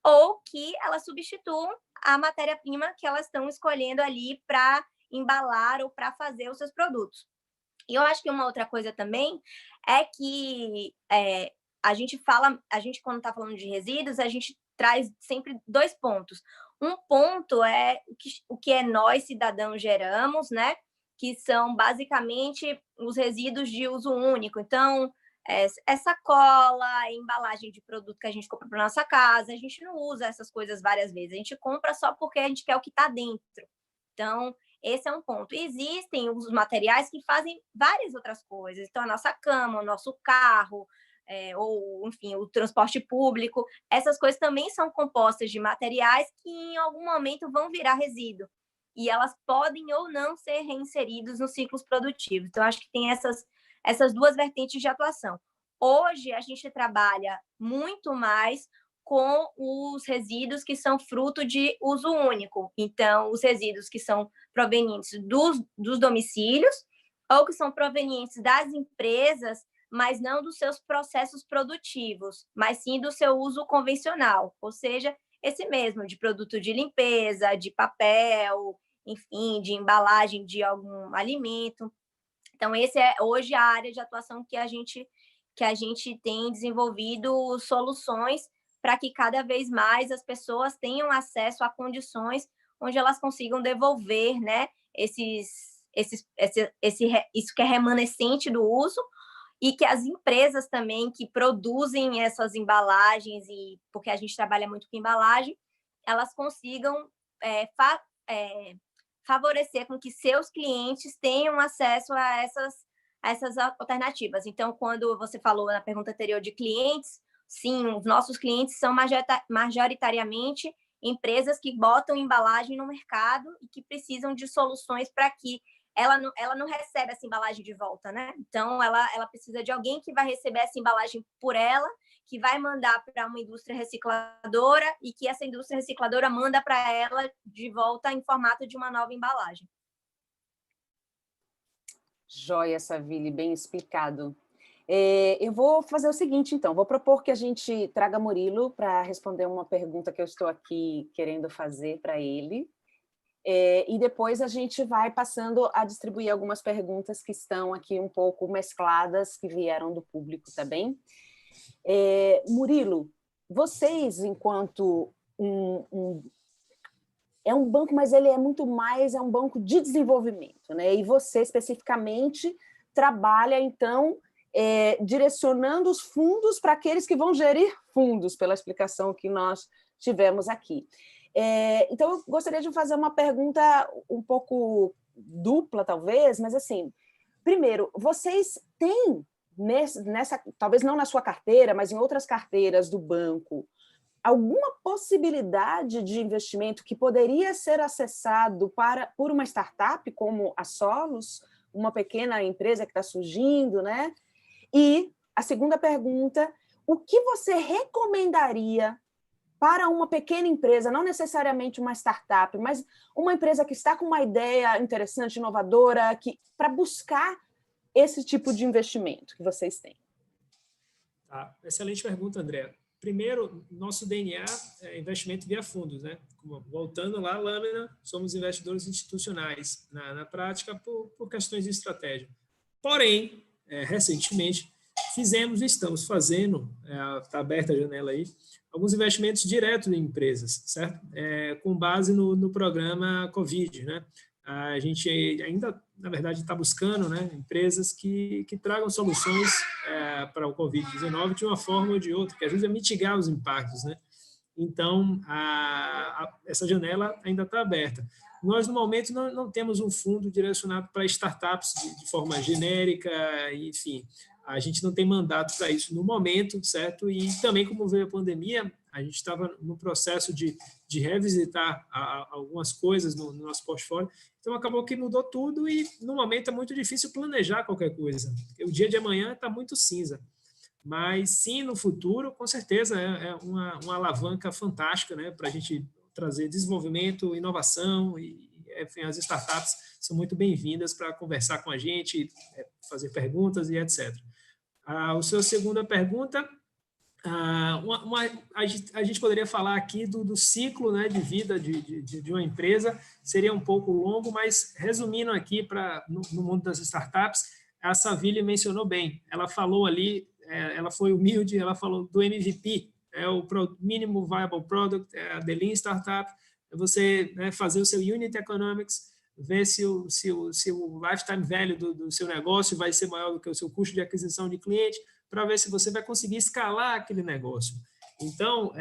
ou que elas substituam a matéria-prima que elas estão escolhendo ali para embalar ou para fazer os seus produtos. E eu acho que uma outra coisa também é que a gente, quando está falando de resíduos, a gente traz sempre 2 pontos. Um ponto é o que nós, cidadãos, geramos, né? Que são basicamente os resíduos de uso único. Então, sacola, embalagem de produto que a gente compra para nossa casa, a gente não usa essas coisas várias vezes, a gente compra só porque a gente quer o que está dentro. Então, esse é um ponto. Existem os materiais que fazem várias outras coisas. Então, a nossa cama, o nosso carro, ou, enfim, o transporte público, essas coisas também são compostas de materiais que em algum momento vão virar resíduo. E elas podem ou não ser reinseridos nos ciclos produtivos. Então, acho que tem essas 2 vertentes de atuação. Hoje, a gente trabalha muito mais com os resíduos que são fruto de uso único. Então, os resíduos que são provenientes dos domicílios ou que são provenientes das empresas, mas não dos seus processos produtivos, mas sim do seu uso convencional, ou seja, esse mesmo, de produto de limpeza, de papel, enfim, de embalagem de algum alimento. Então, esse é hoje a área de atuação que a gente tem desenvolvido soluções para que cada vez mais as pessoas tenham acesso a condições onde elas consigam devolver, né, isso que é remanescente do uso, e que as empresas também que produzem essas embalagens, e porque a gente trabalha muito com embalagem, elas consigam favorecer com que seus clientes tenham acesso a essas alternativas. Então, quando você falou na pergunta anterior de clientes, sim, os nossos clientes são majoritariamente empresas que botam embalagem no mercado e que precisam de soluções para que ela não recebe essa embalagem de volta, né? Então, ela precisa de alguém que vai receber essa embalagem por ela, que vai mandar para uma indústria recicladora e que essa indústria recicladora manda para ela de volta em formato de uma nova embalagem. Joia, Savile, bem explicado. Eu vou fazer o seguinte, então, vou propor que a gente traga Murilo para responder uma pergunta que eu estou aqui querendo fazer para ele, e depois a gente vai passando a distribuir algumas perguntas que estão aqui um pouco mescladas, que vieram do público também. Murilo, vocês, enquanto é um banco, mas ele é muito mais, é um banco de desenvolvimento, né? E você, especificamente, trabalha, então, direcionando os fundos para aqueles que vão gerir fundos, pela explicação que nós tivemos aqui. Então, eu gostaria de fazer uma pergunta um pouco dupla, talvez, mas, assim, primeiro, vocês têm, talvez não na sua carteira, mas em outras carteiras do banco, alguma possibilidade de investimento que poderia ser acessado por uma startup como a Solos, uma pequena empresa que está surgindo, né? E a segunda pergunta, o que você recomendaria para uma pequena empresa, não necessariamente uma startup, mas uma empresa que está com uma ideia interessante, inovadora, para buscar esse tipo de investimento que vocês têm? Tá. Excelente pergunta, André. Primeiro, nosso DNA é investimento via fundos, né? Voltando lá, Lâmina, somos investidores institucionais, na prática, por questões de estratégia. Porém, recentemente, fizemos e estamos fazendo, está aberta a janela aí, alguns investimentos diretos em empresas, certo? Com base no programa Covid, né? A gente ainda, na verdade, está buscando, né, empresas que tragam soluções para o Covid-19 de uma forma ou de outra, que ajude a mitigar os impactos, né? Então, essa janela ainda está aberta. Nós, no momento, não temos um fundo direcionado para startups de forma genérica, enfim, a gente não tem mandato para isso no momento, certo? E também, como veio a pandemia, a gente estava no processo de revisitar algumas coisas no nosso portfólio, então acabou que mudou tudo e, no momento, é muito difícil planejar qualquer coisa. O dia de amanhã está muito cinza. Mas, sim, no futuro, com certeza, é uma alavanca fantástica, né, para a gente trazer desenvolvimento, inovação, e enfim, as startups são muito bem-vindas para conversar com a gente, fazer perguntas e etc. A sua segunda pergunta, a gente poderia falar aqui do ciclo, né, de vida de uma empresa, seria um pouco longo, mas resumindo aqui no mundo das startups, a Savile mencionou bem, ela falou ali, ela foi humilde, ela falou do MVP, o Minimum Viable Product, a The Lean Startup, é você, né, fazer o seu Unit Economics, ver se o lifetime value do seu negócio vai ser maior do que o seu custo de aquisição de cliente, para ver se você vai conseguir escalar aquele negócio. Então,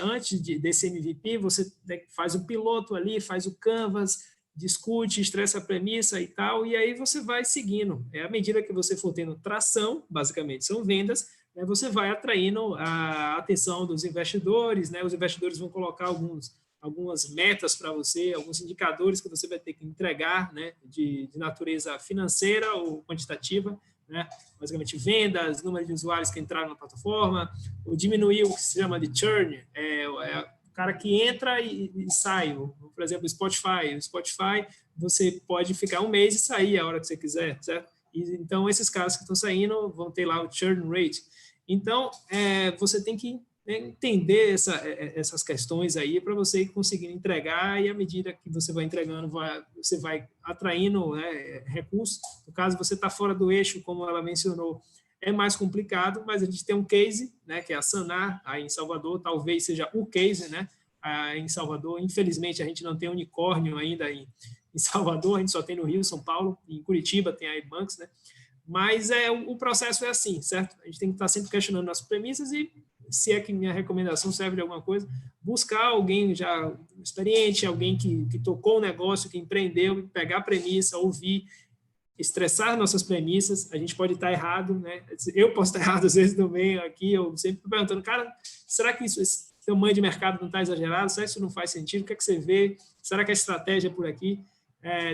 antes desse MVP, você faz o piloto ali, faz o canvas, discute, estressa a premissa e tal, e aí você vai seguindo. À medida que você for tendo tração, basicamente são vendas, né, você vai atraindo a atenção dos investidores, né, os investidores vão colocar algumas metas para você, alguns indicadores que você vai ter que entregar, né, de natureza financeira ou quantitativa, né? Basicamente vendas, número de usuários que entraram na plataforma, ou diminuir o que se chama de churn, o cara que entra e sai. Por exemplo, o Spotify, você pode ficar um mês e sair a hora que você quiser, certo? Então, esses caras que estão saindo vão ter lá o churn rate. Então, você tem que entender essas questões aí para você conseguir entregar, e à medida que você vai entregando, você vai atraindo, né, recursos. No caso, você está fora do eixo, como ela mencionou, é mais complicado, mas a gente tem um case, né, que é a Sanar, aí em Salvador, talvez seja o case, né, em Salvador. Infelizmente, a gente não tem unicórnio ainda em Salvador, a gente só tem no Rio, São Paulo, em Curitiba tem a iBanks, né, mas o processo é assim, certo? A gente tem que estar sempre questionando nossas premissas e, se é que minha recomendação serve de alguma coisa, buscar alguém já experiente, alguém que tocou o negócio, que empreendeu, pegar a premissa, ouvir estressar nossas premissas, a gente pode estar errado, né? Eu posso estar errado às vezes também aqui, eu sempre fico perguntando, cara, será que esse tamanho de mercado não está exagerado? Será que isso não faz sentido? O que é que você vê? Será que a estratégia é por aqui?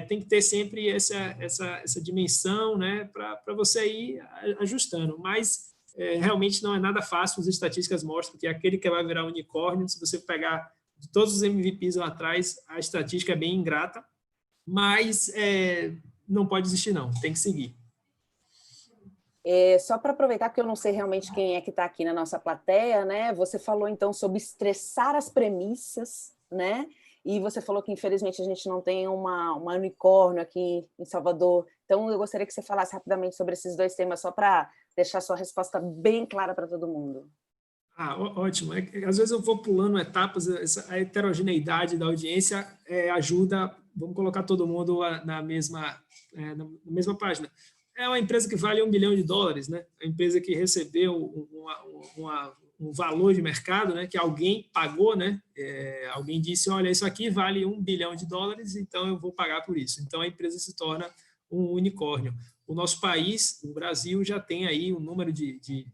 Tem que ter sempre essa dimensão, né, para você ir ajustando, mas realmente não é nada fácil. As estatísticas mostram que aquele que vai virar unicórnio, se você pegar de todos os MVPs lá atrás, a estatística é bem ingrata, mas não pode desistir não, tem que seguir. Só para aproveitar, porque eu não sei realmente quem é que está aqui na nossa plateia, né? Você falou então sobre estressar as premissas, né? E você falou que, infelizmente, a gente não tem uma unicórnio aqui em Salvador. Então, eu gostaria que você falasse rapidamente sobre esses dois temas, só para deixar sua resposta bem clara para todo mundo. Ótimo. Às vezes eu vou pulando etapas, a heterogeneidade da audiência ajuda, vamos colocar todo mundo na mesma página. É uma empresa que vale $1 bilhão, né? A empresa que recebeu um valor de mercado, né, que alguém pagou, né? Alguém disse, olha, isso aqui vale $1 bilhão, então eu vou pagar por isso. Então a empresa se torna um unicórnio. O nosso país, o Brasil, já tem aí um número de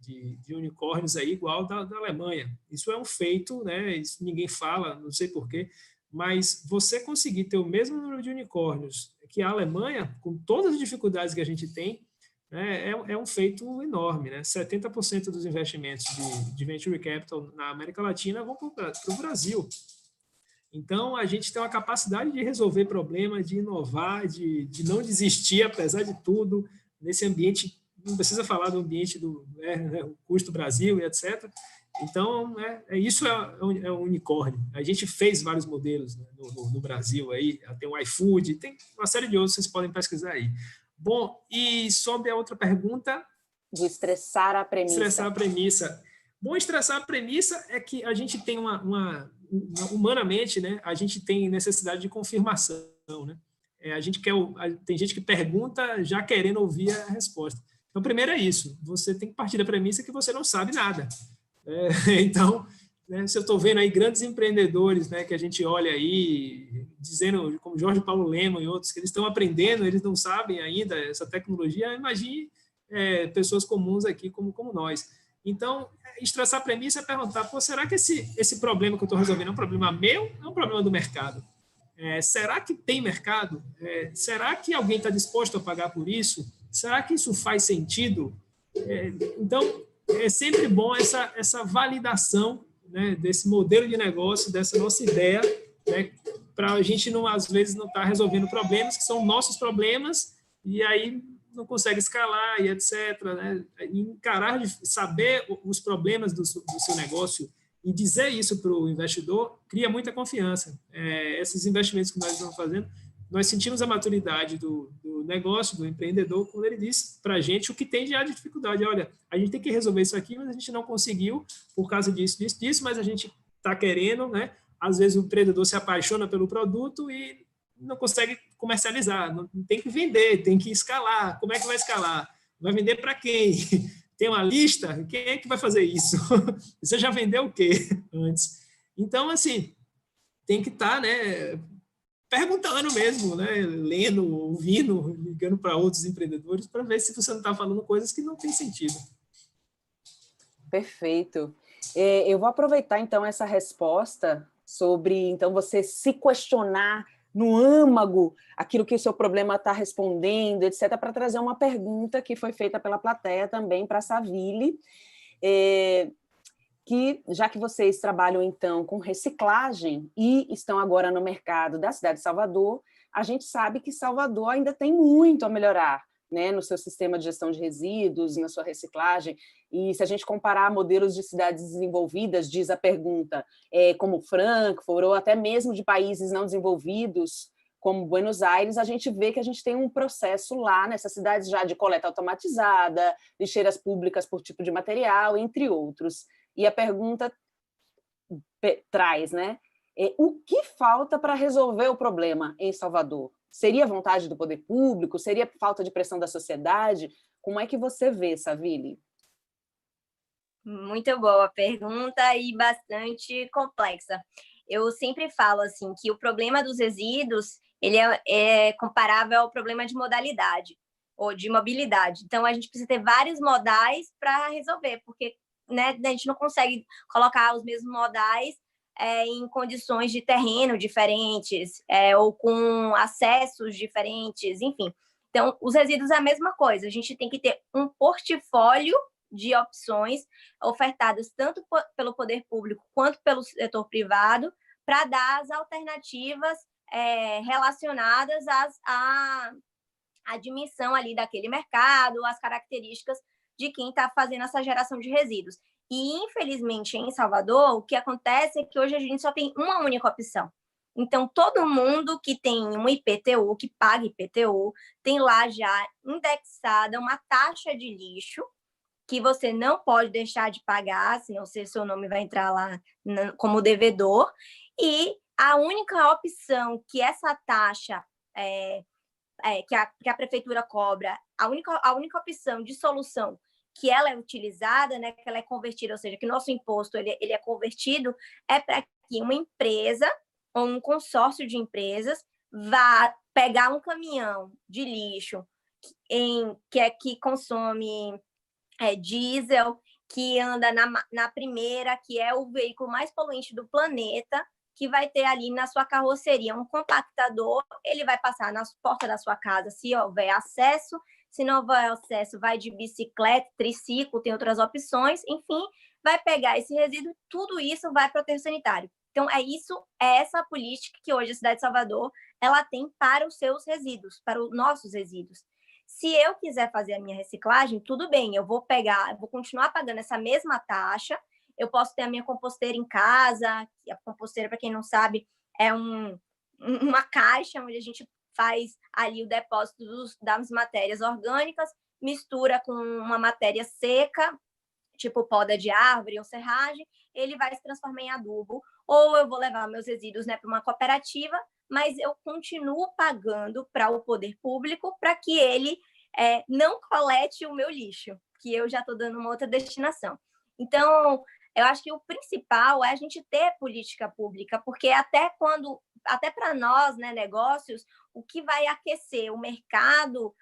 unicórnios aí igual da Alemanha. Isso é um feito, né? Isso ninguém fala, não sei porquê, mas você conseguir ter o mesmo número de unicórnios que a Alemanha, com todas as dificuldades que a gente tem, é um feito enorme, né? 70% dos investimentos de venture capital na América Latina vão para o Brasil. Então, a gente tem uma capacidade de resolver problemas, de inovar, de não desistir, apesar de tudo, nesse ambiente, não precisa falar do ambiente do custo Brasil e etc. Então, isso é um unicórnio. A gente fez vários modelos, né, no Brasil, aí, tem o iFood, tem uma série de outros, vocês podem pesquisar aí. Bom, e sobre a outra pergunta... De estressar a premissa. Estressar a premissa. Bom, estressar a premissa é que a gente tem humanamente, né, a gente tem necessidade de confirmação, né? Tem gente que pergunta já querendo ouvir a resposta. Então, primeiro é isso, você tem que partir da premissa que você não sabe nada. Então, né, se eu estou vendo aí grandes empreendedores, né, que a gente olha aí, dizendo, como Jorge Paulo Lemann e outros, que eles estão aprendendo, eles não sabem ainda essa tecnologia, imagine pessoas comuns aqui como nós. Então, estressar a premissa é perguntar, será que esse problema que eu estou resolvendo é um problema meu ou é um problema do mercado? Será que tem mercado? Será que alguém está disposto a pagar por isso? Será que isso faz sentido? Então, é sempre bom essa validação, né, desse modelo de negócio, dessa nossa ideia, né, para a gente, às vezes, não estar resolvendo problemas que são nossos problemas e aí não consegue escalar e etc. Né? Encarar, saber os problemas do seu negócio e dizer isso para o investidor cria muita confiança. Esses investimentos que nós estamos fazendo, nós sentimos a maturidade do negócio, do empreendedor, quando ele diz para a gente o que tem de dificuldade. Olha, a gente tem que resolver isso aqui, mas a gente não conseguiu por causa disso, mas a gente está querendo, né? Às vezes o empreendedor se apaixona pelo produto e não consegue comercializar, não tem que vender, tem que escalar. Como é que vai escalar? Vai vender para quem? Tem uma lista? Quem é que vai fazer isso? Você já vendeu o quê antes? Então, assim, tem que estar, né, perguntando mesmo, né, lendo, ouvindo, ligando para outros empreendedores para ver se você não está falando coisas que não têm sentido. Perfeito. Eu vou aproveitar, então, essa resposta sobre, então, você se questionar no âmago aquilo que o seu problema está respondendo, etc., para trazer uma pergunta que foi feita pela plateia também para a Saville, que, já que vocês trabalham, então, com reciclagem e estão agora no mercado da cidade de Salvador, a gente sabe que Salvador ainda tem muito a melhorar, né, no seu sistema de gestão de resíduos, na sua reciclagem, e se a gente comparar modelos de cidades desenvolvidas, diz a pergunta, como Frankfurt, ou até mesmo de países não desenvolvidos, como Buenos Aires, a gente vê que a gente tem um processo lá nessas cidades já de coleta automatizada, lixeiras públicas por tipo de material, entre outros. E a pergunta traz, né, o que falta para resolver o problema em Salvador? Seria vontade do poder público? Seria falta de pressão da sociedade? Como é que você vê, Saville? Muito boa pergunta e bastante complexa. Eu sempre falo assim que o problema dos resíduos ele é comparável ao problema de modalidade. ou de mobilidade. Então, a gente precisa ter vários modais para resolver, porque, né, a gente não consegue colocar os mesmos modais em condições de terreno diferentes, ou com acessos diferentes, enfim. Então, os resíduos é a mesma coisa. A gente tem que ter um portfólio de opções ofertadas tanto pelo poder público quanto pelo setor privado para dar as alternativas relacionadas à dimensão ali daquele mercado, as características de quem está fazendo essa geração de resíduos. E, infelizmente, em Salvador, o que acontece é que hoje a gente só tem uma única opção. Então, todo mundo que tem um IPTU, que paga IPTU, tem lá já indexada uma taxa de lixo que você não pode deixar de pagar, senão seu nome vai entrar lá como devedor. E a única opção que essa taxa que a prefeitura cobra, a única opção de solução que ela é utilizada, né, que ela é convertida, ou seja, que o nosso imposto ele é convertido, é para que uma empresa ou um consórcio de empresas vá pegar um caminhão de lixo que consome diesel, que anda na primeira, que é o veículo mais poluente do planeta, que vai ter ali na sua carroceria um compactador, ele vai passar na porta da sua casa se houver acesso, se não houver acesso, vai de bicicleta, triciclo, tem outras opções, enfim, vai pegar esse resíduo, tudo isso vai para o aterro sanitário. Então, é essa política que hoje a cidade de Salvador ela tem para os seus resíduos, para os nossos resíduos. Se eu quiser fazer a minha reciclagem, tudo bem, eu vou continuar pagando essa mesma taxa, eu posso ter a minha composteira em casa, a composteira, para quem não sabe, é uma caixa onde a gente faz ali o depósito das matérias orgânicas, mistura com uma matéria seca, tipo poda de árvore ou serragem, ele vai se transformar em adubo, ou eu vou levar meus resíduos, né, para uma cooperativa, mas eu continuo pagando para o poder público para que ele não colete o meu lixo, que eu já estou dando uma outra destinação. Então, eu acho que o principal é a gente ter política pública, porque até para nós, né, negócios, o que vai aquecer o mercado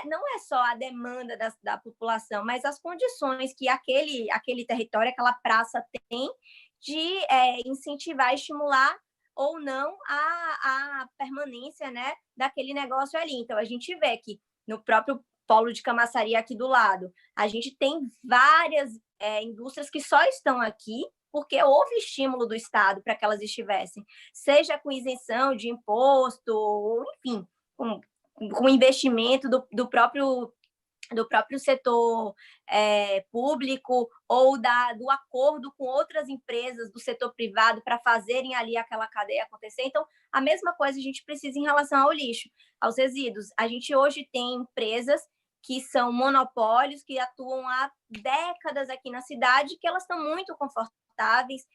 não é só a demanda da população, mas as condições que aquele território, aquela praça tem de incentivar, estimular ou não a permanência, né, daquele negócio ali. Então, a gente vê que no próprio polo de Camaçari aqui do lado, a gente tem várias indústrias que só estão aqui porque houve estímulo do Estado para que elas estivessem, seja com isenção de imposto, ou, enfim, com investimento do próprio setor público ou do acordo com outras empresas do setor privado para fazerem ali aquela cadeia acontecer. Então, a mesma coisa a gente precisa em relação ao lixo, aos resíduos. A gente hoje tem empresas que são monopólios, que atuam há décadas aqui na cidade, que elas estão muito confortáveis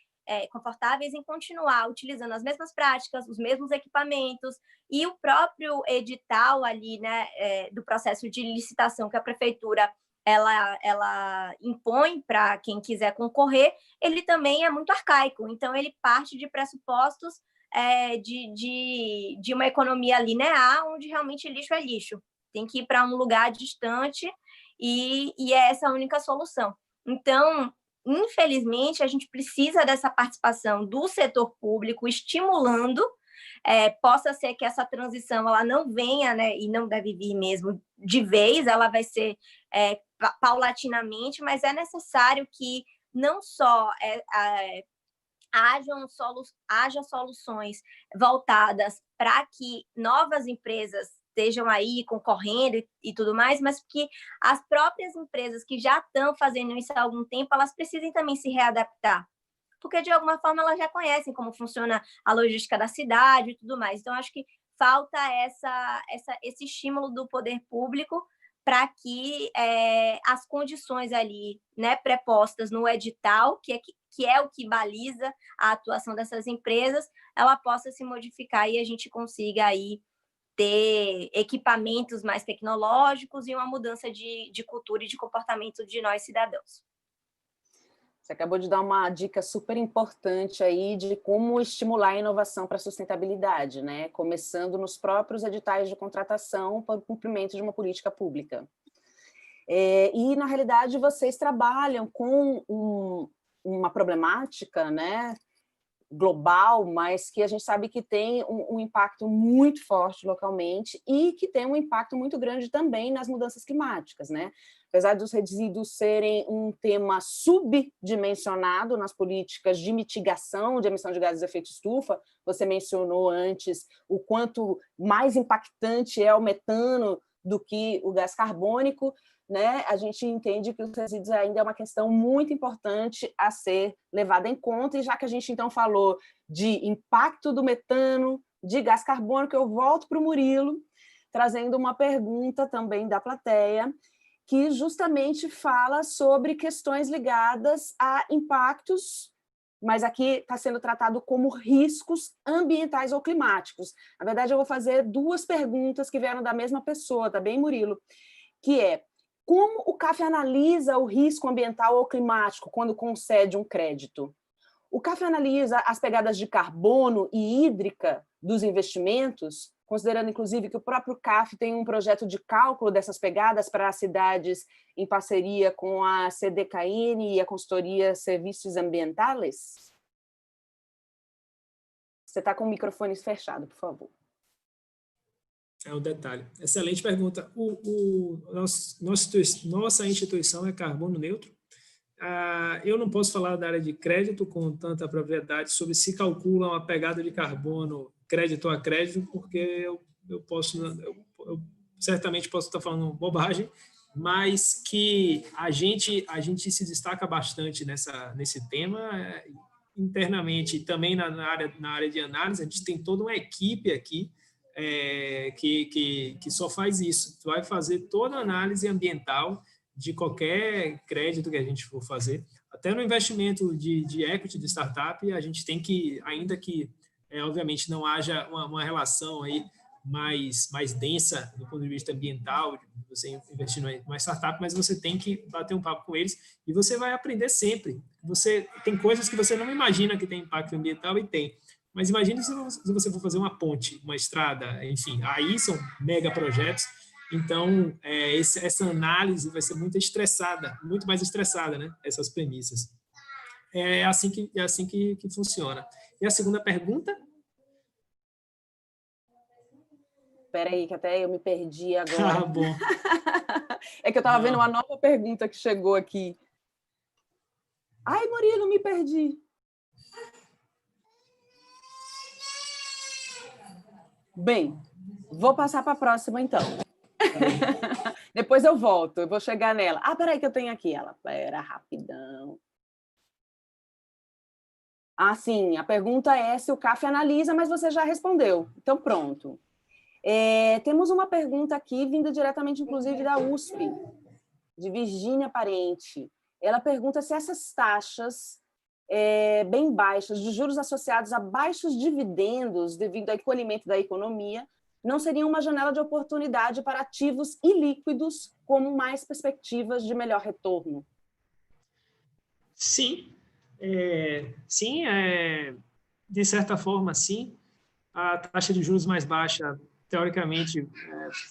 em continuar utilizando as mesmas práticas, os mesmos equipamentos, e o próprio edital ali, né, do processo de licitação que a prefeitura ela impõe para quem quiser concorrer, ele também é muito arcaico. Então, ele parte de pressupostos de uma economia linear, onde realmente lixo é lixo. Tem que ir para um lugar distante e é essa a única solução. Então, infelizmente, a gente precisa dessa participação do setor público estimulando, possa ser que essa transição ela não venha, né, e não deve vir mesmo de vez, ela vai ser paulatinamente, mas é necessário que não só haja soluções voltadas para que novas empresas estejam aí concorrendo e tudo mais, mas que as próprias empresas que já estão fazendo isso há algum tempo, elas precisem também se readaptar, porque de alguma forma elas já conhecem como funciona a logística da cidade e tudo mais. Então, acho que falta esse estímulo do poder público para que as condições ali, né, prepostas no edital, que é o que baliza a atuação dessas empresas, ela possa se modificar e a gente consiga aí ter equipamentos mais tecnológicos e uma mudança de cultura e de comportamento de nós cidadãos. Você acabou de dar uma dica super importante aí de como estimular a inovação para a sustentabilidade, né? Começando nos próprios editais de contratação para o cumprimento de uma política pública. E, na realidade, vocês trabalham com uma problemática, né, global, mas que a gente sabe que tem um impacto muito forte localmente e que tem um impacto muito grande também nas mudanças climáticas, né? Apesar dos resíduos serem um tema subdimensionado nas políticas de mitigação de emissão de gases de efeito estufa, você mencionou antes o quanto mais impactante é o metano do que o gás carbônico, né? A gente entende que os resíduos ainda é uma questão muito importante a ser levada em conta, e já que a gente então falou de impacto do metano, de gás carbônico, eu volto para o Murilo, trazendo uma pergunta também da plateia, que justamente fala sobre questões ligadas a impactos, mas aqui está sendo tratado como riscos ambientais ou climáticos. Na verdade, eu vou fazer duas perguntas que vieram da mesma pessoa, tá bem, Murilo? Que é: como o CAF analisa o risco ambiental ou climático quando concede um crédito? O CAF analisa as pegadas de carbono e hídrica dos investimentos, considerando, inclusive, que o próprio CAF tem um projeto de cálculo dessas pegadas para as cidades em parceria com a CDKN e a consultoria Serviços Ambientales? Você está com o microfone fechado, por favor. É um detalhe. Excelente pergunta. Nossa instituição é carbono neutro. Eu não posso falar da área de crédito com tanta propriedade sobre se calcula uma pegada de carbono crédito a crédito, porque eu certamente posso estar falando bobagem, mas que a gente se destaca bastante nesse tema internamente, também na área de análise. A gente tem toda uma equipe aqui que só faz isso. Tu vai fazer toda a análise ambiental de qualquer crédito que a gente for fazer. Até no investimento de equity de startup, a gente tem que, ainda que obviamente não haja uma relação aí mais densa do ponto de vista ambiental, você investir numa startup, mas você tem que bater um papo com eles e você vai aprender sempre. Tem coisas que você não imagina que tem impacto ambiental e tem. Mas imagine se você for fazer uma ponte, uma estrada, enfim, aí são mega projetos. Então, essa análise vai ser muito mais estressada, né? Essas premissas. É assim que funciona. E a segunda pergunta? Espera aí, que até eu me perdi agora. Ah, bom. É que eu estava vendo uma nova pergunta que chegou aqui. Ai, Murilo, me perdi. Bem, vou passar para a próxima, então. Depois eu volto, eu vou chegar nela. Ah, peraí que eu tenho aqui ela. Pera, rapidão. Ah, sim, a pergunta é se o CAF analisa, mas você já respondeu. Então, pronto. Temos uma pergunta aqui, vinda diretamente, inclusive, da USP, de Virgínia Parente. Ela pergunta se essas taxas bem baixas, de juros associados a baixos dividendos devido ao encolhimento da economia, não seriam uma janela de oportunidade para ativos ilíquidos como mais perspectivas de melhor retorno? Sim. Sim, de certa forma, sim. A taxa de juros mais baixa, teoricamente,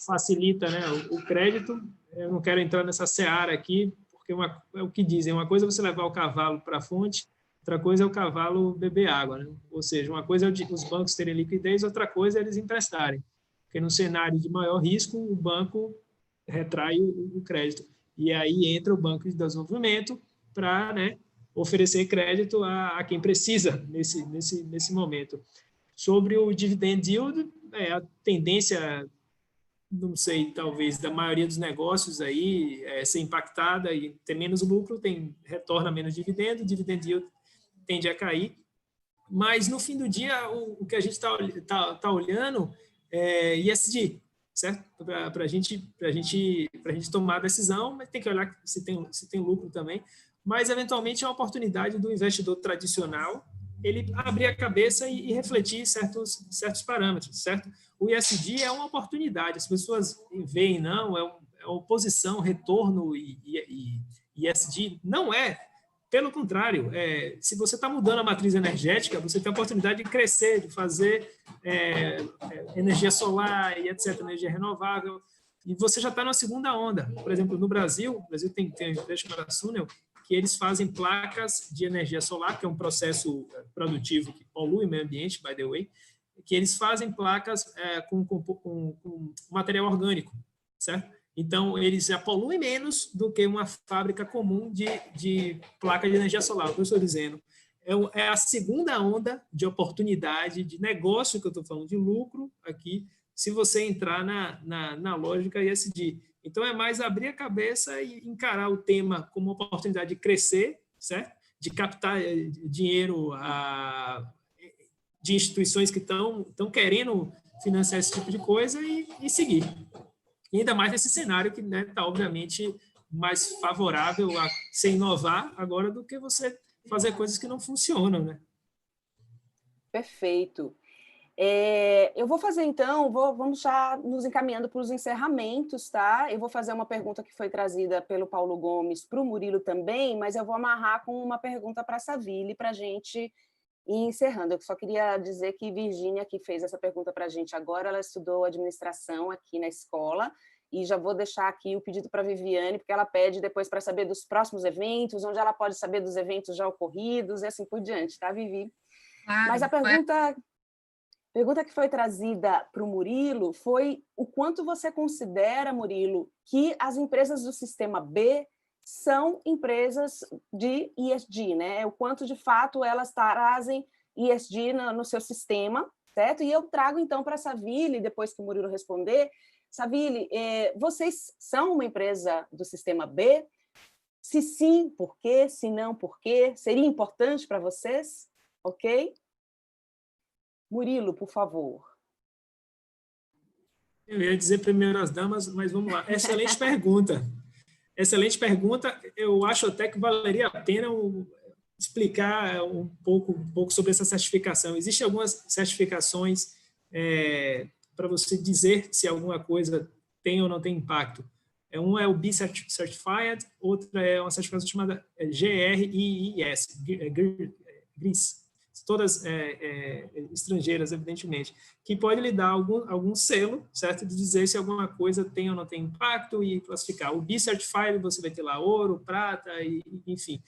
facilita, né, o crédito. Eu não quero entrar nessa seara aqui, porque é o que dizem, uma coisa é você levar o cavalo para a fonte, outra coisa é o cavalo beber água, né? Ou seja, uma coisa é os bancos terem liquidez, outra coisa é eles emprestarem. Porque no cenário de maior risco, o banco retrai o crédito. E aí entra o Banco de Desenvolvimento para, né, oferecer crédito a quem precisa nesse momento. Sobre o dividend yield, a tendência, não sei, talvez, da maioria dos negócios aí ser impactada e ter menos lucro, retorna menos dividendo, o dividend yield tende a cair. Mas, no fim do dia, o que a gente tá olhando é ESG, certo? Para a gente tomar a decisão, mas tem que olhar se tem lucro também. Mas, eventualmente, é uma oportunidade do investidor tradicional ele abrir a cabeça e refletir certos parâmetros, certo? O ESG é uma oportunidade, as pessoas veem, não, é oposição, retorno e ESG não é pelo contrário, se você está mudando a matriz energética, você tem a oportunidade de crescer, de fazer energia solar e etc., energia renovável, e você já está na segunda onda. Por exemplo, no Brasil, o Brasil tem uma empresa chamada Sunel, que eles fazem placas de energia solar, que é um processo produtivo que polui o meio ambiente, by the way, que eles fazem placas com material orgânico, certo? Então, eles já poluem menos do que uma fábrica comum de placa de energia solar. O que eu estou dizendo é a segunda onda de oportunidade, de negócio que eu estou falando, de lucro aqui, se você entrar na lógica ESG. Então, é mais abrir a cabeça e encarar o tema como uma oportunidade de crescer, certo? De captar dinheiro de instituições que estão querendo financiar esse tipo de coisa e seguir. E ainda mais nesse cenário que está, obviamente, mais favorável a se inovar agora do que você fazer coisas que não funcionam, né? Perfeito. Eu vou fazer, então, vamos já nos encaminhando para os encerramentos, tá? Eu vou fazer uma pergunta que foi trazida pelo Paulo Gomes para o Murilo também, mas eu vou amarrar com uma pergunta para a Saville para a gente ir encerrando. Eu só queria dizer que Virgínia, que fez essa pergunta para a gente agora, ela estudou administração aqui na escola, e já vou deixar aqui o pedido para a Viviane, porque ela pede depois para saber dos próximos eventos, onde ela pode saber dos eventos já ocorridos, e assim por diante, tá, Vivi? Claro, mas a pergunta que foi trazida para o Murilo foi o quanto você considera, Murilo, que as empresas do Sistema B são empresas de ESG, né? O quanto, de fato, elas trazem ESG no seu sistema, certo? E eu trago, então, para a Saville, depois que o Murilo responder. Saville, vocês são uma empresa do Sistema B? Se sim, por quê? Se não, por quê? Seria importante para vocês? Ok? Murilo, por favor. Eu ia dizer primeiro as damas, mas vamos lá. Excelente pergunta. Excelente pergunta. Eu acho até que valeria a pena explicar um pouco sobre essa certificação. Existem algumas certificações para você dizer se alguma coisa tem ou não tem impacto. Uma é o B Certified, outra é uma certificação chamada GRIS, GRIS, todas estrangeiras, evidentemente, que pode lhe dar algum selo, certo? De dizer se alguma coisa tem ou não tem impacto e classificar. O B Certified, você vai ter lá ouro, prata, enfim.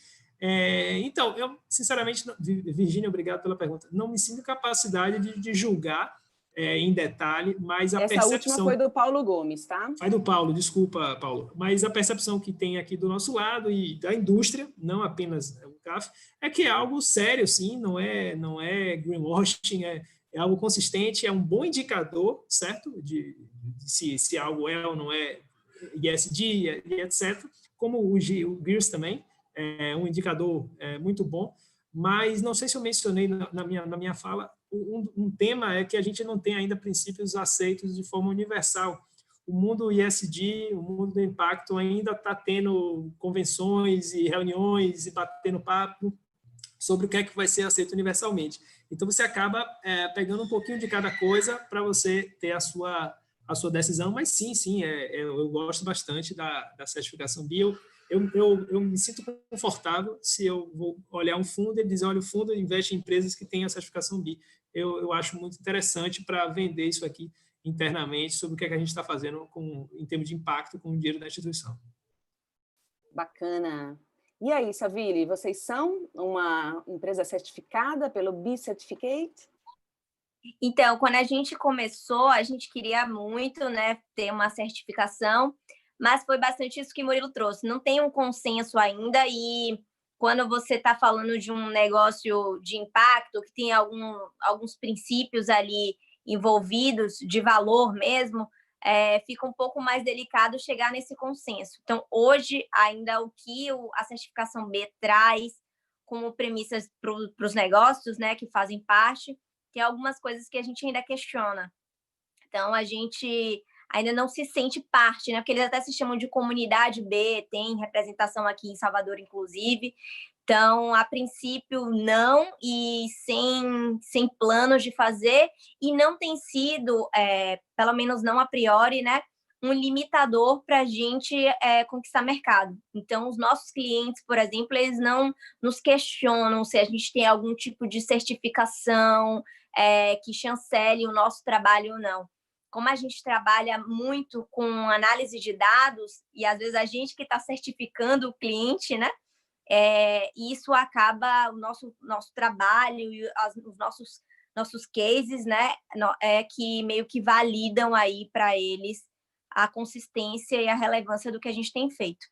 Então, eu, sinceramente, Virgínia, obrigado pela pergunta, não me sinto capacidade de julgar em detalhe, mas a percepção... Essa última foi do Paulo Gomes, tá? Foi do Paulo, desculpa, Paulo. Mas a percepção que tem aqui do nosso lado e da indústria, não apenas o CAF, é que é algo sério, sim, não é greenwashing, é algo consistente, é um bom indicador, certo? De se algo é ou não é ESG e etc. Como o GRIS também, é um indicador muito bom, mas não sei se eu mencionei na minha fala, um tema é que a gente não tem ainda princípios aceitos de forma universal. O mundo ESG, o mundo do impacto, ainda está tendo convenções e reuniões e batendo papo sobre o que é que vai ser aceito universalmente. Então, você acaba pegando um pouquinho de cada coisa para você ter a sua decisão, mas sim, eu gosto bastante da certificação B. Eu me sinto confortável se eu vou olhar um fundo e dizer, olha, o fundo investe em empresas que têm a certificação B. Eu acho muito interessante para vender isso aqui internamente sobre o que a gente está fazendo em termos de impacto com o dinheiro da instituição. Bacana. E aí, Saville, vocês são uma empresa certificada pelo B Certificate? Então, quando a gente começou, a gente queria muito, né, ter uma certificação, mas foi bastante isso que o Murilo trouxe. Não tem um consenso ainda e quando você está falando de um negócio de impacto, que tem alguns princípios ali envolvidos, de valor mesmo, fica um pouco mais delicado chegar nesse consenso. Então, hoje, ainda o que a certificação B traz como premissas para os negócios, né, que fazem parte, tem algumas coisas que a gente ainda questiona. Então, a gente ainda não se sente parte, né? Porque eles até se chamam de comunidade B, tem representação aqui em Salvador, inclusive. Então, a princípio, não, e sem planos de fazer, e não tem sido, pelo menos não a priori, né, um limitador para a gente conquistar mercado. Então, os nossos clientes, por exemplo, eles não nos questionam se a gente tem algum tipo de certificação que chancele o nosso trabalho ou não. Como a gente trabalha muito com análise de dados, e às vezes a gente que está certificando o cliente, né? Isso acaba o nosso trabalho e os nossos cases, né? Que meio que validam aí para eles a consistência e a relevância do que a gente tem feito.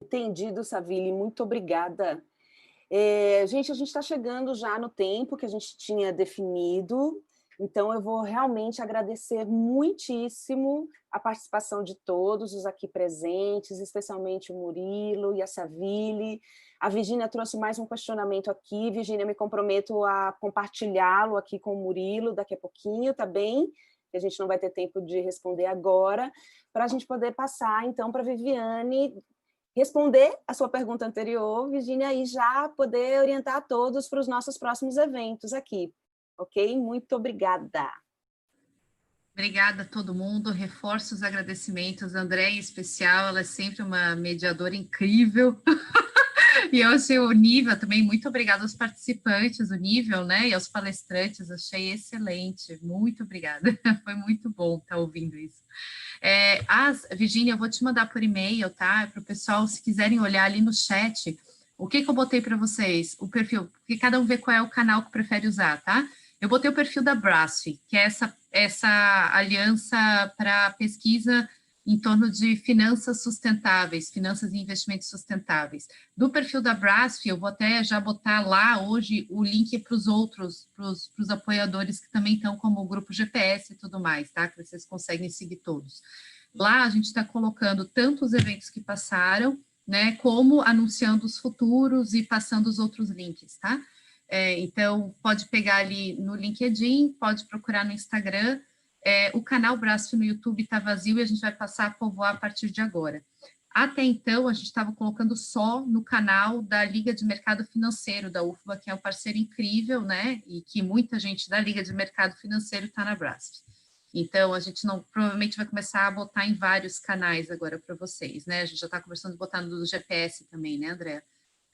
Entendido, Savile, muito obrigada. Gente, a gente está chegando já no tempo que a gente tinha definido, então eu vou realmente agradecer muitíssimo a participação de todos os aqui presentes, especialmente o Murilo e a Savile. A Virgínia trouxe mais um questionamento aqui. Virgínia, me comprometo a compartilhá-lo aqui com o Murilo daqui a pouquinho, tá bem? A gente não vai ter tempo de responder agora, para a gente poder passar, então, para a Viviane responder a sua pergunta anterior, Virgínia, e já poder orientar todos para os nossos próximos eventos aqui. Ok? Muito obrigada. Obrigada a todo mundo, reforço os agradecimentos, André em especial, ela é sempre uma mediadora incrível, e eu achei o nível também, muito obrigada aos participantes, o nível, né, e aos palestrantes, achei excelente, muito obrigada, foi muito bom estar ouvindo isso. Virgínia, eu vou te mandar por e-mail, tá, para o pessoal, se quiserem olhar ali no chat, o que eu botei para vocês, o perfil, porque cada um vê qual é o canal que prefere usar, tá? Eu botei o perfil da BRASF, que é essa aliança para pesquisa em torno de finanças sustentáveis, finanças e investimentos sustentáveis. Do perfil da BRASF, eu vou até já botar lá hoje o link para os outros, para os apoiadores que também estão como o grupo GPS e tudo mais, tá? Que vocês conseguem seguir todos. Lá a gente está colocando tanto os eventos que passaram, né, como anunciando os futuros e passando os outros links, tá? Então, pode pegar ali no LinkedIn, pode procurar no Instagram. O canal BRASF no YouTube está vazio e a gente vai passar a povoar a partir de agora. Até então, a gente estava colocando só no canal da Liga de Mercado Financeiro, da UFBA, que é um parceiro incrível, né? E que muita gente da Liga de Mercado Financeiro está na BRASF. Então, a gente provavelmente vai começar a botar em vários canais agora para vocês, né? A gente já está conversando de botar no GPS também, né, André?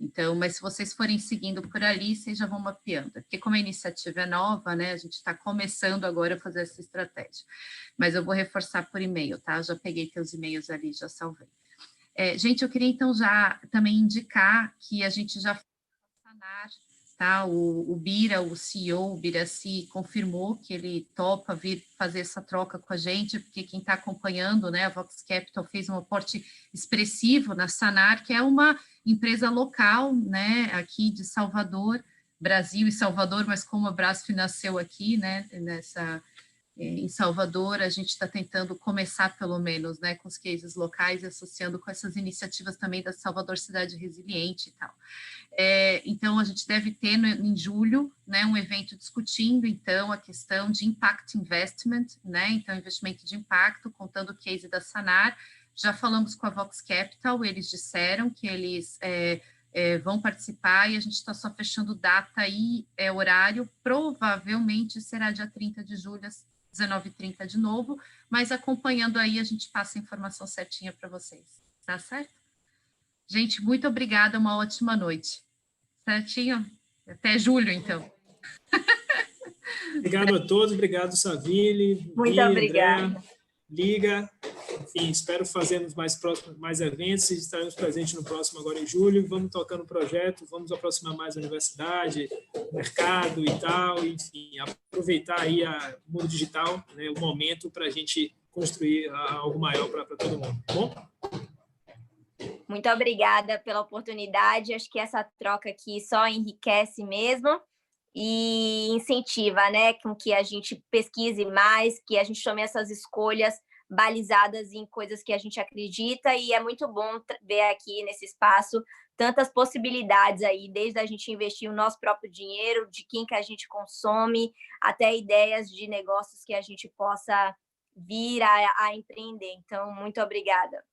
Então, mas se vocês forem seguindo por ali, vocês já vão mapeando, porque como a iniciativa é nova, né, a gente está começando agora a fazer essa estratégia. Mas eu vou reforçar por e-mail, tá? Já peguei teus e-mails ali, já salvei. Gente, eu queria então já também indicar que a gente já Sanar, tá? O Bira, o CEO, o Biraci, confirmou que ele topa vir fazer essa troca com a gente, porque quem está acompanhando, né, a Vox Capital fez um aporte expressivo na Sanar, que é uma empresa local, né, aqui de Salvador, Brasil e Salvador, mas como a BRASF nasceu aqui, né, em Salvador, a gente está tentando começar, pelo menos, né, com os cases locais, associando com essas iniciativas também da Salvador Cidade Resiliente e tal. Então, a gente deve ter em julho, né, um evento discutindo, então, a questão de impact investment, né, então, investimento de impacto, contando o case da Sanar. Já falamos com a Vox Capital, eles disseram que eles vão participar e a gente está só fechando data e horário, provavelmente será dia 30 de julho, às 19h30 de novo, mas acompanhando aí a gente passa a informação certinha para vocês, tá certo? Gente, muito obrigada, uma ótima noite. Certinho? Até julho, então. Obrigado a todos, obrigado, Savile, Muito obrigada. André, Liga. Enfim, espero fazermos mais eventos e estaremos presentes no próximo agora em julho. Vamos tocando o projeto, vamos aproximar mais a universidade, o mercado e tal, enfim, aproveitar aí o mundo digital, né, o momento para a gente construir algo maior para todo mundo, tá bom? Muito obrigada pela oportunidade, acho que essa troca aqui só enriquece mesmo e incentiva, né, com que a gente pesquise mais, que a gente tome essas escolhas balizadas em coisas que a gente acredita, e é muito bom ver aqui nesse espaço tantas possibilidades aí, desde a gente investir o nosso próprio dinheiro, de quem que a gente consome, até ideias de negócios que a gente possa vir a empreender. Então, muito obrigada.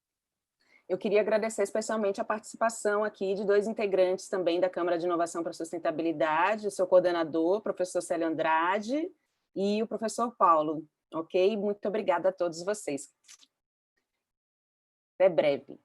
Eu queria agradecer especialmente a participação aqui de 2 integrantes também da Câmara de Inovação para a Sustentabilidade, o seu coordenador, professor Célio Andrade, e o professor Paulo, ok? Muito obrigada a todos vocês. Até breve.